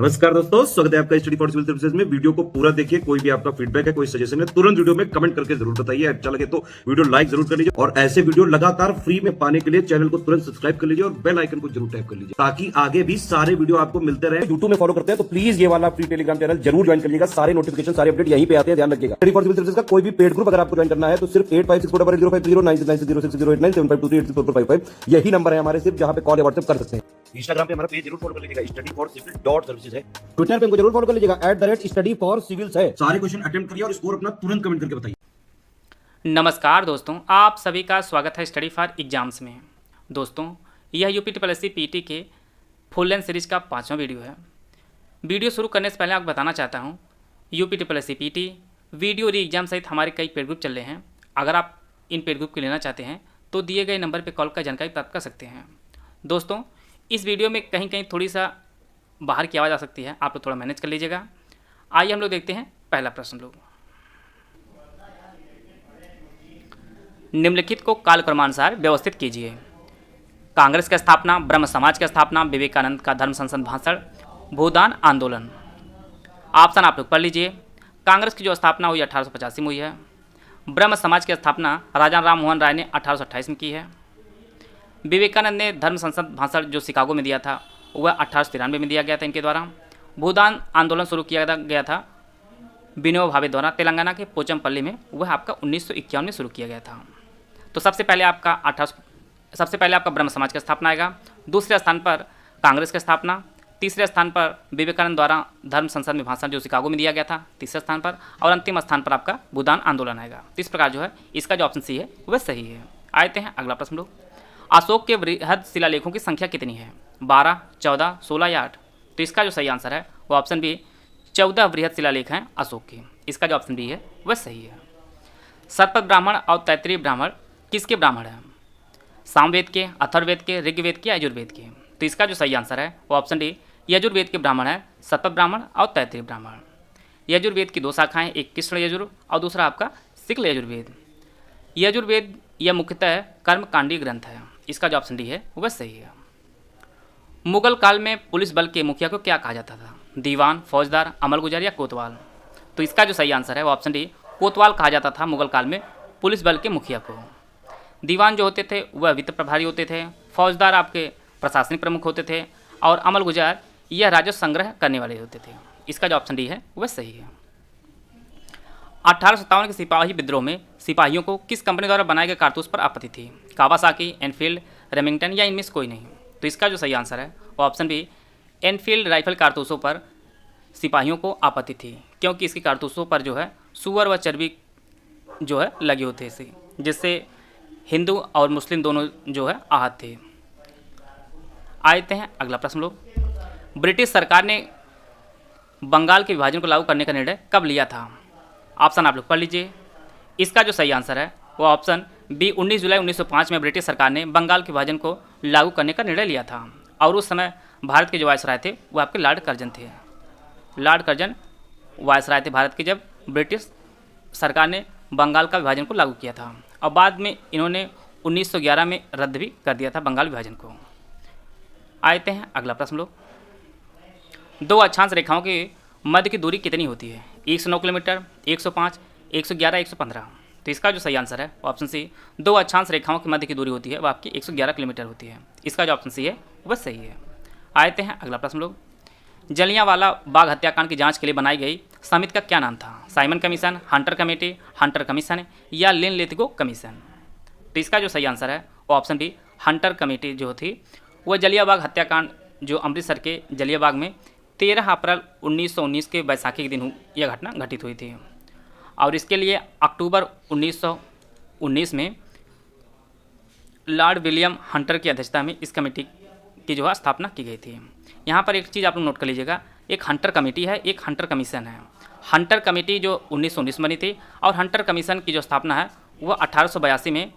नमस्कार दोस्तों, स्वागत है आपका स्टडी फॉर सिविल सर्विसेज में। वीडियो को पूरा देखिए। कोई भी आपका फीडबैक है, कोई सजेशन है, तुरंत वीडियो में कमेंट करके जरूर बताइए। अच्छा लगे तो वीडियो लाइक जरूर कर लीजिए और ऐसे वीडियो लगातार फ्री में पाने के लिए चैनल को तुरंत सब्सक्राइब कर लीजिए और बेल आइकन को जरूर टैप कर लीजिए ताकि आगे भी सारे वीडियो आपको मिलते रहे। यूट्यूब में फॉलो करते हैं तो प्लीज ये वाला फ्री टेलीग्राम चैनल जरूर ज्वाइन करिएगा। सारे नोटिफिकेशन, सारे अपडेट यहीं पे आते हैं, ध्यान रखिएगा। स्टडी फॉर सिविल सर्विसेज का कोई भी पेड ग्रुप अगर आपको ज्वाइन करना है तो सिर्फ 8564809606097523864555 यही नंबर है हमारे, सिर्फ जहां पे कॉल या व्हाट्सएप कर सकते हैं। इंस्टाग्राम पे हमारा पेज जरूर फॉलो कर लीजिएगा, स्टडी फॉर सिविल .सर्विसेज है। ट्विटर पे हमको जरूर फॉलो कर लीजिएगा, @study for civils है। सारे क्वेश्चन अटेम्प्ट करिए और स्कोर अपना तुरंत कमेंट करके बताइए। नमस्कार दोस्तों, आप सभी का स्वागत है स्टडी फॉर एग्जाम्स में। दोस्तों, यह यूपीट्रिपल पीटी के फुल लेंथ सीरीज का 5वां वीडियो है। वीडियो शुरू करने से पहले आपको बताना चाहता हूँ, यूपीट्रिपल पीटी वीडियो री एग्जाम सहित हमारे कई पेड ग्रुप चल रहे हैं। अगर आप इन पेड ग्रुप को लेना चाहते हैं तो दिए गए नंबर पर कॉल कर जानकारी प्राप्त कर सकते हैं। दोस्तों, इस वीडियो में कहीं कहीं थोड़ी सा बाहर की आवाज़ आ सकती है, आप लोग थोड़ा मैनेज कर लीजिएगा। आइए हम लोग देखते हैं पहला प्रश्न। लोग निम्नलिखित को कालक्रमानुसार व्यवस्थित कीजिए। कांग्रेस की स्थापना, ब्रह्म समाज की स्थापना, विवेकानंद का धर्म संसद भाषण, भूदान आंदोलन। ऑप्शन आप लोग पढ़ लीजिए। कांग्रेस की जो स्थापना हुई 1885 में हुई है। ब्रह्म समाज की स्थापना राजा राम मोहन राय ने 1828 में की है। विवेकानंद ने धर्म संसद भाषण जो शिकागो में दिया था वह 1893 में दिया गया था इनके द्वारा। भूदान आंदोलन शुरू किया गया था विनोबा भावे द्वारा तेलंगाना के पोचमपल्ली में, वह आपका 1951 में शुरू किया गया था। तो सबसे पहले आपका ब्रह्म समाज की स्थापना आएगा। दूसरे स्थान पर कांग्रेस की स्थापना, तीसरे स्थान पर विवेकानंद द्वारा धर्म संसद में भाषण जो शिकागो में दिया गया था तीसरे स्थान पर, और अंतिम स्थान पर आपका भूदान आंदोलन आएगा। तो इस प्रकार जो है इसका जो ऑप्शन सी है वह सही है। आते हैं अगला प्रश्न। लोग अशोक के वृहद शिलालेखों की संख्या कितनी है? 12, 14, 16 या 8? तो इसका जो सही आंसर है वो ऑप्शन बी 14 वृहद शिलालेख हैं अशोक के। इसका जो ऑप्शन बी है वह सही है। शतपथ ब्राह्मण और तैत्तिरीय ब्राह्मण किसके ब्राह्मण हैं? सामवेद के, अथर्ववेद के, ऋग्वेद के, यजुर्वेद के? तो इसका जो सही आंसर है वो ऑप्शन डी यजुर्वेद के ब्राह्मण है, शतपथ ब्राह्मण और तैत्तिरीय ब्राह्मण। यजुर्वेद की 2 शाखाएँ, एक कृष्ण यजुर और दूसरा आपका शुक्ल यजुर्वेद। यजुर्वेद यह मुख्यतः कर्मकांडी ग्रंथ है। इसका जो ऑप्शन डी है वह सही है। मुगल काल में पुलिस बल के मुखिया को क्या कहा जाता था? दीवान, फौजदार, अमलगुजार या कोतवाल? तो इसका जो सही आंसर है वो ऑप्शन डी कोतवाल कहा जाता था मुगल काल में पुलिस बल के मुखिया को। दीवान जो होते थे वह वित्त प्रभारी होते थे, फौजदार आपके प्रशासनिक प्रमुख होते थे, और अमलगुजार यह राजस्व संग्रह करने वाले होते थे। इसका जो ऑप्शन डी है वह सही है। 1857 के सिपाही विद्रोह में सिपाहियों को किस कंपनी द्वारा बनाए गए कारतूस पर आपत्ति थी? कावासाकी, एनफील्ड, रेमिंगटन या इनमें से कोई नहीं? तो इसका जो सही आंसर है वो ऑप्शन बी एनफील्ड राइफल कारतूसों पर सिपाहियों को आपत्ति थी, क्योंकि इसकी कारतूसों पर जो है सुअर व चर्बी जो है लगे होते थे, जिससे हिंदू और मुस्लिम दोनों जो है आहत थे। आते हैं अगला प्रश्न। लोग ब्रिटिश सरकार ने बंगाल के विभाजन को लागू करने का निर्णय कब लिया था? ऑप्शन आप लोग पढ़ लीजिए। इसका जो सही आंसर है वो ऑप्शन बी 19 जुलाई 1905 में ब्रिटिश सरकार ने बंगाल के विभाजन को लागू करने का निर्णय लिया था, और उस समय भारत के जो वायसराय थे वो आपके लॉर्ड कर्जन थे। लॉर्ड कर्जन वायसराय थे भारत के, जब ब्रिटिश सरकार ने बंगाल का विभाजन को लागू किया था, और बाद में इन्होंने 1911 में रद्द भी कर दिया था बंगाल विभाजन को। आते हैं अगला प्रश्न। लोग 2 अक्षांश रेखाओं के मध्य की दूरी कितनी होती है? 109 किलोमीटर, 105, 111, 115? तो इसका जो सही आंसर है ऑप्शन सी 2 अक्षांश रेखाओं के मध्य की दूरी होती है वह आपकी 111 किलोमीटर होती है। इसका जो ऑप्शन सी है वह सही है। आते हैं अगला प्रश्न। लोग जलियांवाला बाग हत्याकांड की जांच के लिए बनाई गई समिति का क्या नाम था? Simon commission, Hunter committee, Hunter commission या लिन लेथिगो कमीशन? तो इसका जो सही आंसर है वो ऑप्शन बी हंटर कमेटी जो थी वह जलियांवाला बाग हत्याकांड जो अमृतसर के जलियांवाला बाग में 13 अप्रैल 1919 के बैसाखी के दिन यह घटना घटित हुई थी, और इसके लिए अक्टूबर 1919 में लॉर्ड विलियम हंटर की अध्यक्षता में इस कमेटी की जो है स्थापना की गई थी। यहाँ पर एक चीज़ आप लोग नोट कर लीजिएगा, एक हंटर कमेटी है, एक हंटर कमीशन है। हंटर कमेटी जो 1919 में बनी थी, और हंटर कमीशन की जो स्थापना है वह 1882 में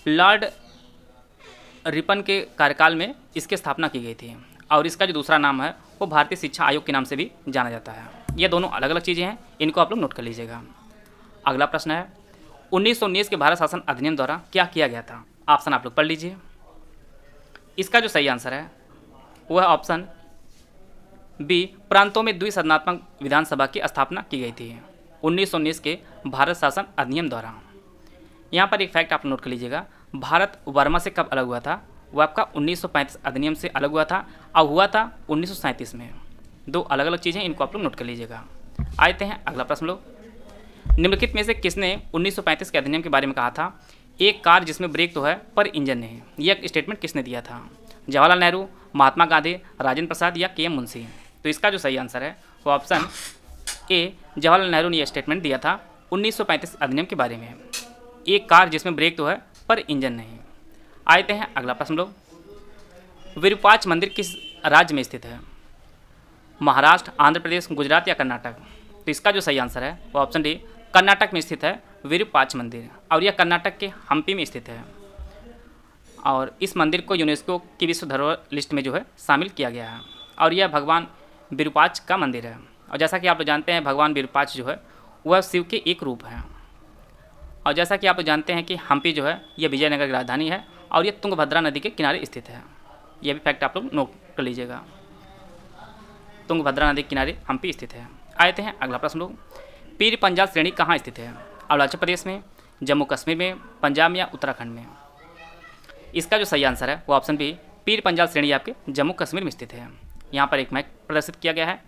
लॉर्ड रिपन के कार्यकाल में इसकी स्थापना की गई थी, और इसका जो दूसरा नाम है वो भारतीय शिक्षा आयोग के नाम से भी जाना जाता है। ये दोनों अलग अलग चीज़ें हैं, इनको आप लोग नोट कर लीजिएगा। अगला प्रश्न है 1919 के भारत शासन अधिनियम द्वारा क्या किया गया था? ऑप्शन आप लोग पढ़ लीजिए। इसका जो सही आंसर है वह ऑप्शन बी, प्रांतों में द्विसदनात्मक विधानसभा की स्थापना की गई थी 1919 के भारत शासन अधिनियम द्वारा। यहाँ पर एक फैक्ट आप नोट कर लीजिएगा, भारत वर्मा से कब अलग हुआ था? वो आपका 1935 अधिनियम से अलग हुआ था और हुआ था 1937 में। दो अलग अलग चीज़ें, इनको आप लोग नोट कर लीजिएगा। आते हैं अगला प्रश्न लोग, निम्नलिखित में से किसने 1935 के अधिनियम के बारे में कहा था एक कार जिसमें ब्रेक तो है पर इंजन नहीं? यह स्टेटमेंट किसने दिया था? जवाहरलाल नेहरू, महात्मा गांधी, राजेंद्र प्रसाद या के एम मुंशी? तो इसका जो सही आंसर है वो ऑप्शन ए, जवाहरलाल नेहरू ने यह स्टेटमेंट दिया था 1935 अधिनियम के बारे में, एक कार जिसमें ब्रेक तो है पर इंजन नहीं। आते हैं अगला प्रश्न लोग, विरूपाक्ष मंदिर किस राज्य में स्थित है? महाराष्ट्र, आंध्र प्रदेश, गुजरात या कर्नाटक? तो इसका जो सही आंसर है वो ऑप्शन डी, कर्नाटक में स्थित है विरूपाक्ष मंदिर, और यह कर्नाटक के हम्पी में स्थित है और इस मंदिर को यूनेस्को की विश्व धरोहर लिस्ट में जो है शामिल किया गया है और यह भगवान विरूपाक्ष का मंदिर है। और जैसा कि आप लोग जानते हैं भगवान विरूपाक्ष जो है वह शिव के एक रूप हैं और जैसा कि आप लोग जानते हैं कि हम्पी जो है यह विजयनगर की राजधानी है और यह तुंगभद्रा नदी के किनारे स्थित है। यह भी फैक्ट आप लोग नोट कर लीजिएगा, तुंगभद्रा नदी के किनारे हम्पी स्थित है। आते हैं अगला प्रश्न लोग, पीर पंजाल श्रेणी कहाँ स्थित है? अरुणाचल प्रदेश में, जम्मू कश्मीर में, पंजाब या उत्तराखंड में? इसका जो सही आंसर है वो ऑप्शन बी, पीर पंजाल श्रेणी आपके जम्मू कश्मीर में स्थित है। यहाँ पर एक मैप प्रदर्शित किया गया है,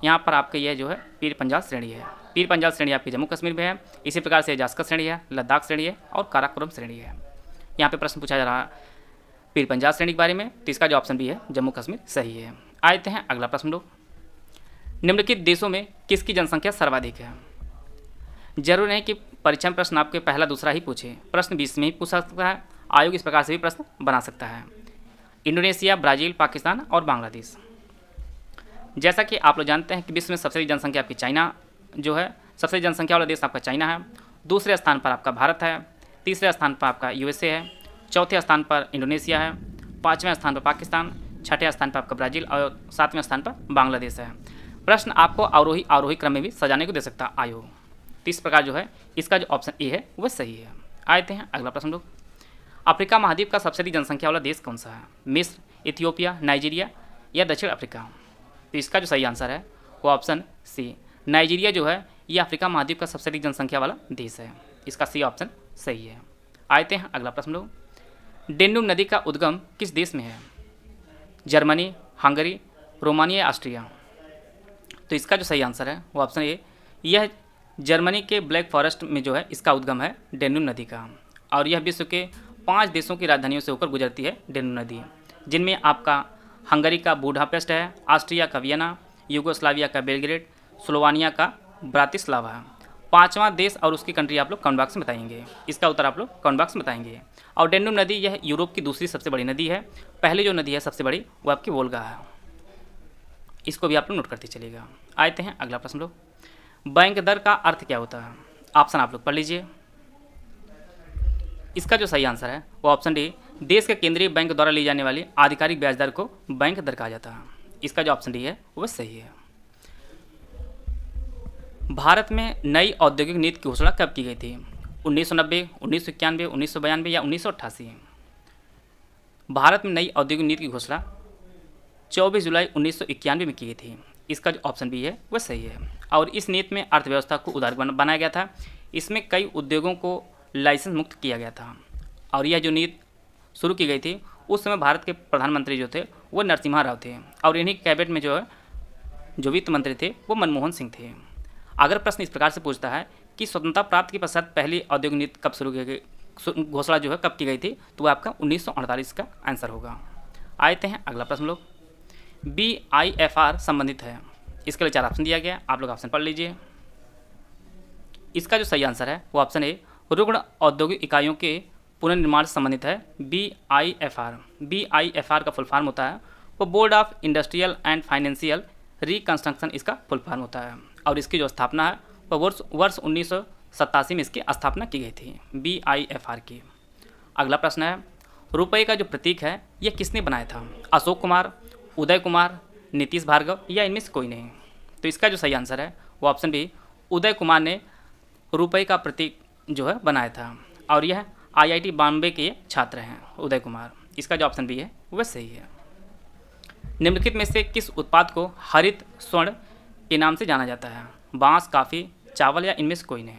यहाँ पर आपके यह जो है पीर पंजाल श्रेणी है। पीर पंजाल श्रेणी आपकी जम्मू कश्मीर में है, इसी प्रकार से जास्कर श्रेणी है, लद्दाख श्रेणी है और काराकोरम श्रेणी है। यहाँ पे प्रश्न पूछा जा रहा है पीर पंजाल श्रेणी के बारे में, तो इसका जो ऑप्शन बी है जम्मू कश्मीर सही है। आते हैं अगला प्रश्न लोग, निम्नलिखित देशों में किसकी जनसंख्या सर्वाधिक है? जरूर नहीं कि परीक्षा में प्रश्न आपके पहला दूसरा ही पूछे, प्रश्न 20 में ही पूछ सकता है, आयोग इस प्रकार से भी प्रश्न बना सकता है। इंडोनेशिया, ब्राज़ील, पाकिस्तान और बांग्लादेश। जैसा कि आप लोग जानते हैं कि विश्व में सबसे बड़ी जनसंख्या आपकी चाइना जो है, सबसे जनसंख्या वाला देश आपका चाइना है, दूसरे स्थान पर आपका भारत है, तीसरे स्थान पर आपका यूएसए है, चौथे स्थान पर इंडोनेशिया है, पाँचवें स्थान पर पाकिस्तान, छठे स्थान पर आपका ब्राज़ील और सातवें स्थान पर बांग्लादेश है। प्रश्न आपको आरोही क्रम में भी सजाने को दे सकता आयोग, तो इस प्रकार जो है इसका जो ऑप्शन ए है वह सही है। आते हैं अगला प्रश्न लोग, अफ्रीका महाद्वीप का सबसे अधिक जनसंख्या वाला देश कौन सा है? मिस्र, इथियोपिया, नाइजीरिया या दक्षिण अफ्रीका? तो इसका जो सही आंसर है वो ऑप्शन सी, नाइजीरिया जो है ये अफ्रीका महाद्वीप का सबसे अधिक जनसंख्या वाला देश है। इसका सी ऑप्शन सही है। आते हैं अगला प्रश्न लोग, डेन्यूब नदी का उद्गम किस देश में है? जर्मनी, हंगरी, रोमानिया या ऑस्ट्रिया? तो इसका जो सही आंसर है वो ऑप्शन ए, यह जर्मनी के ब्लैक फॉरेस्ट में जो है इसका उद्गम है डेन्यूब नदी का, और यह विश्व के 5 देशों की राजधानियों से होकर गुजरती है डेन्यूब नदी, जिनमें आपका हंगरी का बुडापेस्ट है, ऑस्ट्रिया का वियना, यूगोस्लाविया का बेलग्रेड, स्लोवानिया का ब्रातिस्लावा है। 5वां देश और उसकी कंट्री आप लोग कमेंट बॉक्स में बताएंगे, इसका उत्तर आप लोग कमेंट बॉक्स में बताएंगे। और डेन्यूब नदी यह यूरोप की दूसरी सबसे बड़ी नदी है, पहले जो नदी है सबसे बड़ी वो आपकी वोल्गा है, इसको भी आप लोग नोट करते चलिएगा। आते हैं अगला प्रश्न लोग, बैंक दर का अर्थ क्या होता है? ऑप्शन आप लोग पढ़ लीजिए। इसका जो सही आंसर है वो ऑप्शन डी, देश के केंद्रीय बैंक द्वारा ली जाने वाली आधिकारिक ब्याज दर को बैंक दर कहा जाता है। इसका जो ऑप्शन डी है वह सही है। भारत में नई औद्योगिक नीति की घोषणा कब की गई थी? 1990, 1991, 1992 या 1988? भारत में नई औद्योगिक नीति की घोषणा 24 जुलाई 1991 में की गई थी। इसका जो ऑप्शन बी है वह सही है। और इस नीति में अर्थव्यवस्था को उदार बनाया गया था, इसमें कई उद्योगों को लाइसेंस मुक्त किया गया था। और यह जो नीति शुरू की गई थी उस समय भारत के प्रधानमंत्री जो थे वो नरसिम्हा राव थे, और इन्हीं कैबिनेट में जो है जो वित्त मंत्री थे वो मनमोहन सिंह थे। अगर प्रश्न इस प्रकार से पूछता है कि स्वतंत्रता प्राप्ति के पश्चात पहली औद्योगिक नीति कब शुरू की गई, घोषणा जो है कब की गई थी, तो वह आपका 1948 का आंसर होगा। आते हैं अगला प्रश्न लोग, BIFR संबंधित है, इसके लिए 4 ऑप्शन दिया गया, आप लोग ऑप्शन पढ़ लीजिए। इसका जो सही आंसर है वो ऑप्शन ए, रुग्ण औद्योगिक इकाइयों के पुनर्निर्माण से संबंधित है। BIFR का फुल फॉर्म होता है वो board of industrial and financial reconstruction, इसका फुल फॉर्म होता है। और इसकी जो स्थापना है वो वर्ष 1987 में इसकी स्थापना की गई थी, BIFR की। अगला प्रश्न है, रुपये का जो प्रतीक है यह किसने बनाया था? अशोक कुमार, उदय कुमार, नीतीश भार्गव या इनमें से कोई नहीं? तो इसका जो सही आंसर है वो ऑप्शन बी, उदय कुमार ने रुपये का प्रतीक जो है बनाया था, और यह IIT बॉम्बे के छात्र हैं उदय कुमार। इसका जो ऑप्शन बी है वह सही है। निम्नलिखित में से किस उत्पाद को हरित स्वर्ण के नाम से जाना जाता है? बांस, कॉफ़ी, चावल या इनमें से कोई नहीं।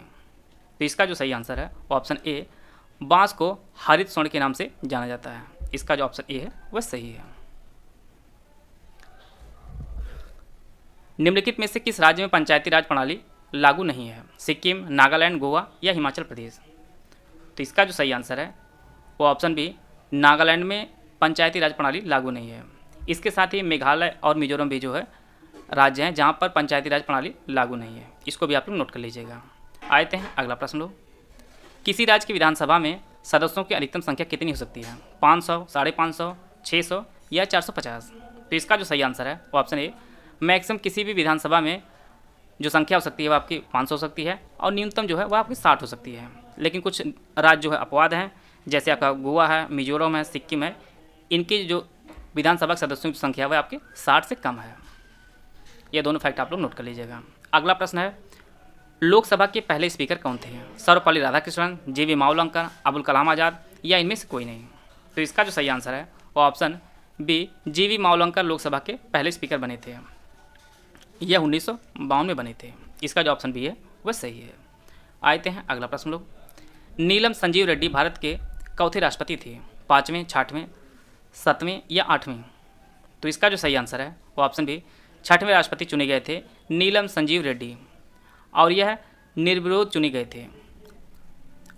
तो इसका जो सही आंसर है वो ऑप्शन ए, बांस को हरित स्वर्ण के नाम से जाना जाता है। इसका जो ऑप्शन ए है वह सही है। निम्नलिखित में से किस राज्य में पंचायती राज प्रणाली लागू नहीं है? सिक्किम, नागालैंड, गोवा या हिमाचल प्रदेश। तो इसका जो सही आंसर है वो ऑप्शन बी, नागालैंड में पंचायती राज प्रणाली लागू नहीं है। इसके साथ ही मेघालय और मिजोरम भी जो है राज्य हैं जहाँ पर पंचायती राज प्रणाली लागू नहीं है। इसको भी आप लोग नोट कर लीजिएगा। आते हैं अगला प्रश्न लोग। किसी राज्य की विधानसभा में सदस्यों की अधिकतम संख्या कितनी हो सकती है? 500, 550, 600 या 450। तो इसका जो सही आंसर है वो ऑप्शन ए, मैक्सिमम किसी भी विधानसभा में जो संख्या हो सकती है वो आपकी 500 हो सकती है और न्यूनतम जो है वो आपकी 60 हो सकती है। लेकिन कुछ राज्य जो है अपवाद हैं, जैसे आपका गोवा है, मिजोरम है, सिक्किम है, इनकी जो विधानसभा के सदस्यों की संख्या वह आपके 60 से कम है। ये दोनों फैक्ट आप लोग नोट कर लीजिएगा। अगला प्रश्न है, लोकसभा के पहले स्पीकर कौन थे? सर्वपल्ली राधाकृष्णन, जी.वी. मावलंकर, अबुल कलाम आज़ाद या इनमें से कोई नहीं। तो इसका जो सही आंसर है वो option B, G V. Mavalankar Lok Sabha के पहले स्पीकर बने थे। यह 1952 में बने थे। इसका जो ऑप्शन बी है वह सही है। आते हैं अगला प्रश्न लोग। नीलम संजीव रेड्डी भारत के चौथे राष्ट्रपति थे? 5वें, 6वें, 7वें या 8वें। तो इसका जो सही आंसर है वो ऑप्शन बी, 6वें राष्ट्रपति चुने गए थे नीलम संजीव रेड्डी और यह निर्विरोध चुने गए थे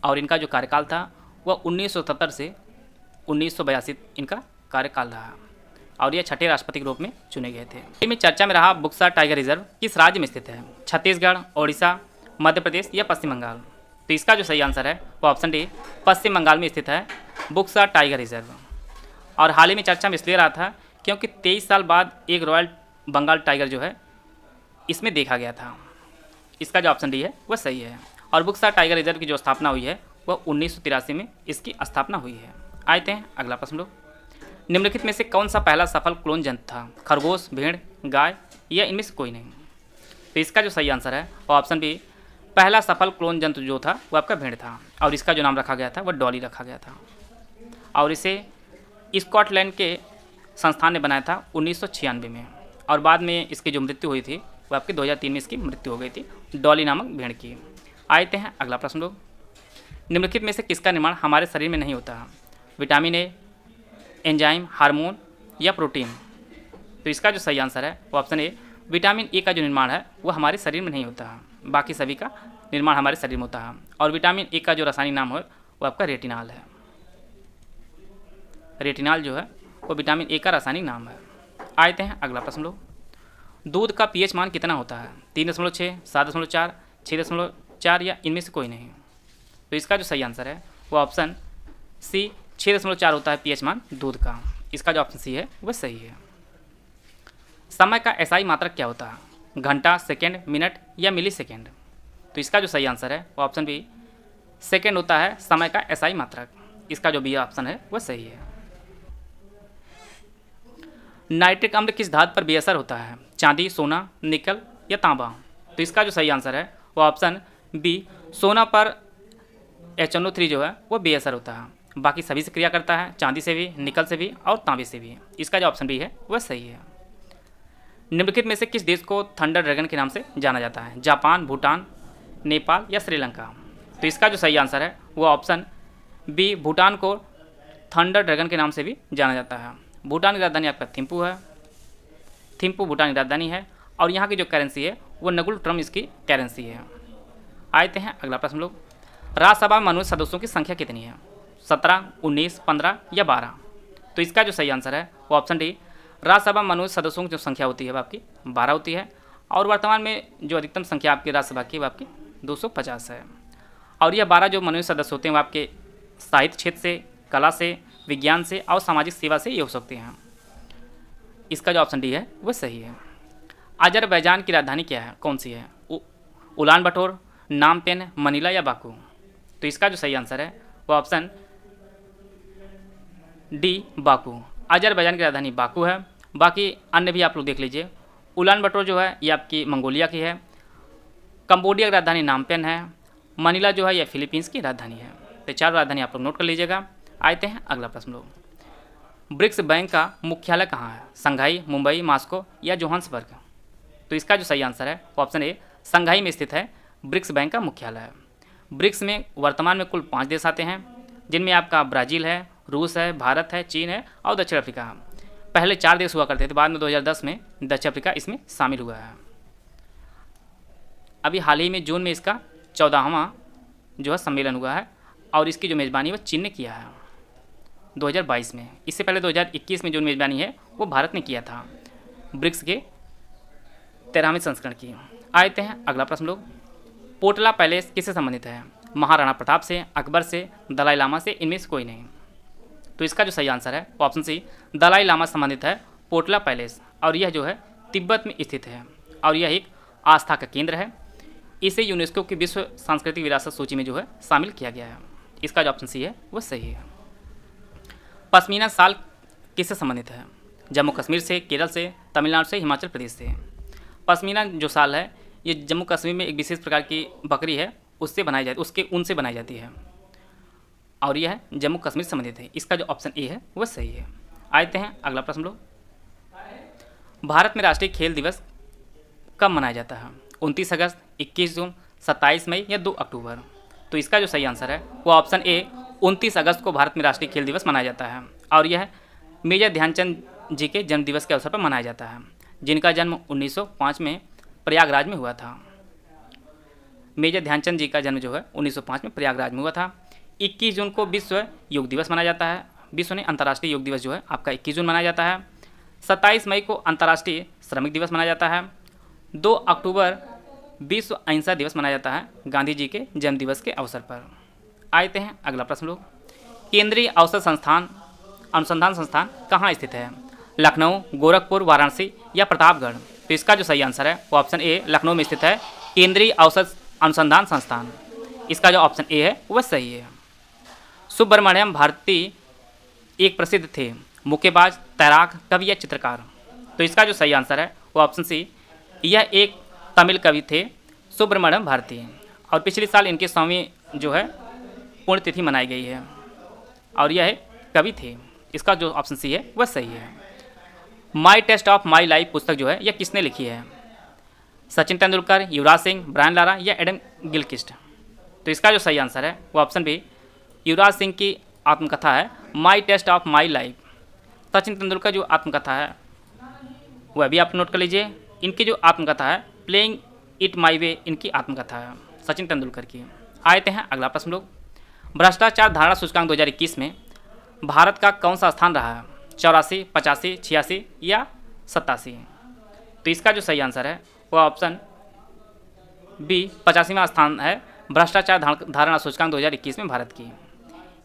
और इनका जो कार्यकाल था वह 1970 से 1982 इनका कार्यकाल रहा और यह 6ठे राष्ट्रपति के रूप में चुने गए थे। में चर्चा में रहा बुक्सा टाइगर रिजर्व किस राज्य में स्थित है? छत्तीसगढ़, ओडिशा, मध्य प्रदेश या पश्चिम बंगाल। तो इसका जो सही आंसर है वो ऑप्शन डी, पश्चिम बंगाल में स्थित है बुक्सा टाइगर रिजर्व। और हाल ही में चर्चा में इसलिए रहा था क्योंकि 23 साल बाद एक रॉयल बंगाल टाइगर जो है इसमें देखा गया था। इसका जो ऑप्शन डी है वह सही है। और बुक्सा टाइगर रिजर्व की जो स्थापना हुई है वह 1983 में इसकी स्थापना हुई है। आते हैं अगला प्रश्न लोग। निम्नलिखित में से कौन सा पहला सफल क्लोन जंतु था? खरगोश, भेड़, गाय या इनमें से कोई नहीं। तो इसका जो सही आंसर है वो ऑप्शन बी, पहला सफल क्लोन जंतु जो था वो आपका भेड़ था और इसका जो नाम रखा गया था वह डॉली रखा गया था और इसे स्कॉटलैंड के संस्थान ने बनाया था 1996 में और बाद में इसकी जो मृत्यु हुई थी वो आपके 2003 में इसकी मृत्यु हो गई थी डॉली नामक भेड़ की। आते हैं अगला प्रश्न लोग। निम्नलिखित में से किसका निर्माण हमारे शरीर में नहीं होता? विटामिन ए, एंजाइम, हार्मोन या प्रोटीन। तो इसका जो सही आंसर है वो ऑप्शन ए, विटामिन ए का जो निर्माण है वो हमारे शरीर में नहीं होता, बाकी सभी का निर्माण हमारे शरीर में होता है। और विटामिन ए का जो रासायनिक नाम है वो आपका रेटिनॉल है। रेटिनॉल जो है वो विटामिन ए का रासायनिक नाम है। आते हैं अगला प्रश्न लोग। दूध का पीएच मान कितना होता है? 3.6, 7.4, 6.4 या इनमें से कोई नहीं। तो इसका जो सही आंसर है वो ऑप्शन सी, 6.4 होता है पीएच मान दूध का। इसका जो ऑप्शन सी है वह सही है। समय का एसआई मात्रक क्या होता है? घंटा, सेकेंड, मिनट या मिली सेकेंड। तो इसका जो सही आंसर है वो ऑप्शन बी, सेकेंड होता है समय का एसआई मात्रक। इसका जो बी ऑप्शन है वह सही है। नाइट्रिक अम्ल किस धातु पर बेअसर होता है? चांदी, सोना, निकल या तांबा। तो इसका जो सही आंसर है वो ऑप्शन बी, सोना पर HNO3 जो है वो बेअसर होता है, बाकी सभी से क्रिया करता है, चांदी से भी, निकल से भी और तांबे से भी। इसका जो ऑप्शन बी है वह सही है। निम्नलिखित में से किस देश को थंडर ड्रैगन के नाम से जाना जाता है? जापान, भूटान, नेपाल या श्रीलंका। तो इसका जो सही आंसर है वो ऑप्शन बी, भूटान को थंडर ड्रैगन के नाम से भी जाना जाता है। भूटान की राजधानी आपका थिम्पू है। थिम्पू भूटान की राजधानी है और यहाँ की जो करेंसी है वो नगुल ट्रम इसकी करेंसी है। आते हैं अगला प्रश्न लोग। राज्यसभा में मनोनीत सदस्यों की संख्या कितनी है? 17, 19, 15 या 12। तो इसका जो सही आंसर है वो ऑप्शन डी, राज्यसभा में मनोनीत सदस्यों की जो संख्या होती है वो आपकी 12 होती है और वर्तमान में जो अधिकतम संख्या आपकी राज्यसभा की वो आपकी 250 है। और यह 12 जो मनोनीत सदस्य होते हैं वो आपके साहित्य क्षेत्र से, कला से, विज्ञान से और सामाजिक सेवा से ये हो सकते हैं। इसका जो ऑप्शन डी है वह सही है। अजरबैजान की राजधानी क्या है, कौन सी है? उलान बटोर, नामपेन, मनीला या बाकू। तो इसका जो सही आंसर है वो ऑप्शन डी, बाकू। अजरबैजान की राजधानी बाकू है। बाकी अन्य भी आप लोग देख लीजिए। उलान बटोर जो है ये आपकी मंगोलिया की है। कंबोडिया की राजधानी नामपेन है। मनीला जो है यह फिलीपींस की राजधानी है। तो 4 राजधानी आप लोग नोट कर लीजिएगा। आते हैं अगला प्रश्न लोग। ब्रिक्स बैंक का मुख्यालय कहाँ है? संघाई, मुंबई, मॉस्को या जोहान्सबर्ग? तो इसका जो सही आंसर है वो ऑप्शन ए संघाई में स्थित है ब्रिक्स बैंक का मुख्यालय। ब्रिक्स में वर्तमान में कुल 5 देश आते हैं, जिनमें आपका ब्राज़ील है, रूस है, भारत है, चीन है और दक्षिण अफ्रीका है। पहले 4 देश हुआ करते थे, बाद में 2010 में दक्षिण अफ्रीका इसमें शामिल हुआ है। अभी हाल ही में जून में इसका 14वां जो है सम्मेलन हुआ है और इसकी जो मेज़बानी वो चीन ने किया है 2022 में। इससे पहले 2021 में जो मेज़बानी है वो भारत ने किया था ब्रिक्स के 13वें संस्करण की। आते हैं अगला प्रश्न लोग। पोटला पैलेस किससे संबंधित है? महाराणा प्रताप से, अकबर से, दलाई लामा से, इनमें से कोई नहीं। तो इसका जो सही आंसर है वो ऑप्शन सी दलाई लामा संबंधित है पोटला पैलेस, और यह जो है तिब्बत में स्थित है और यह एक आस्था का केंद्र है। इसे यूनेस्को की विश्व सांस्कृतिक विरासत सूची में जो है शामिल किया गया है। इसका जो ऑप्शन सी है वो सही है। पश्मीना शाल किससे संबंधित है? जम्मू कश्मीर से, केरल से, तमिलनाडु से, हिमाचल प्रदेश से। पश्मीना जो शाल है ये जम्मू कश्मीर में एक विशेष प्रकार की बकरी है उससे बनाई जाती, उसके ऊन से बनाई जाती है और यह है जम्मू कश्मीर से संबंधित है। इसका जो ऑप्शन ए है वह सही है। आते हैं अगला प्रश्न लोग। भारत में राष्ट्रीय खेल दिवस कब मनाया जाता है? 29 अगस्त, 21 जून, 27 मई या 2 अक्टूबर? तो इसका जो सही आंसर है वो ऑप्शन ए 29 अगस्त को भारत में राष्ट्रीय खेल दिवस मनाया जाता है और यह मेजर ध्यानचंद जी के जन्म दिवस के अवसर पर मनाया जाता है, जिनका जन्म 1905 में प्रयागराज में हुआ था। मेजर ध्यानचंद जी का जन्म जो है 1905 में प्रयागराज में हुआ था। 21 जून को विश्व योग दिवस मनाया जाता है। विश्व ने अंतर्राष्ट्रीय योग दिवस जो है आपका 21 जून मनाया जाता है। 27 मई को अंतर्राष्ट्रीय श्रमिक दिवस मनाया जाता है। 2 अक्टूबर विश्व अहिंसा दिवस मनाया जाता है गांधी जी के जन्म दिवस के अवसर पर। आते हैं अगला प्रश्न लोग। केंद्रीय औषध संस्थान अनुसंधान संस्थान कहाँ स्थित है? लखनऊ, गोरखपुर, वाराणसी या प्रतापगढ़? तो इसका जो सही आंसर है वो ऑप्शन ए लखनऊ में स्थित है केंद्रीय औषध अनुसंधान संस्थान। इसका जो ऑप्शन ए है वह सही है। सुब्रमण्यम भारती एक प्रसिद्ध थे मुक्केबाज, तैराक, कवि या चित्रकार? तो इसका जो सही आंसर है वो ऑप्शन सी यह एक तमिल कवि थे सुब्रमण्यम भारती, और पिछले साल इनके 100वीं जो है पुण्यतिथि मनाई गई है और यह कवि थे। इसका जो ऑप्शन सी है वह सही है। My test of my life पुस्तक जो है यह किसने लिखी है? सचिन तेंदुलकर, युवराज सिंह, ब्रायन लारा या एडम गिलक्रिस्ट? तो इसका जो सही आंसर है वो ऑप्शन बी युवराज सिंह की आत्मकथा है my test of my life. Sachin Tendulkar जो आत्मकथा है वह भी आप नोट कर लीजिए। इनकी जो आत्मकथा है प्लेइंग इट माई वे, इनकी आत्मकथा है सचिन तेंदुलकर की। आते हैं अगला प्रश्न लोग। भ्रष्टाचार धारणा सूचकांक 2021 में भारत का कौन सा स्थान रहा है? 84, 85, 86 या 87? तो इसका जो सही आंसर है वह ऑप्शन बी 85वां स्थान है भ्रष्टाचार धारणा सूचकांक 2021 में भारत की।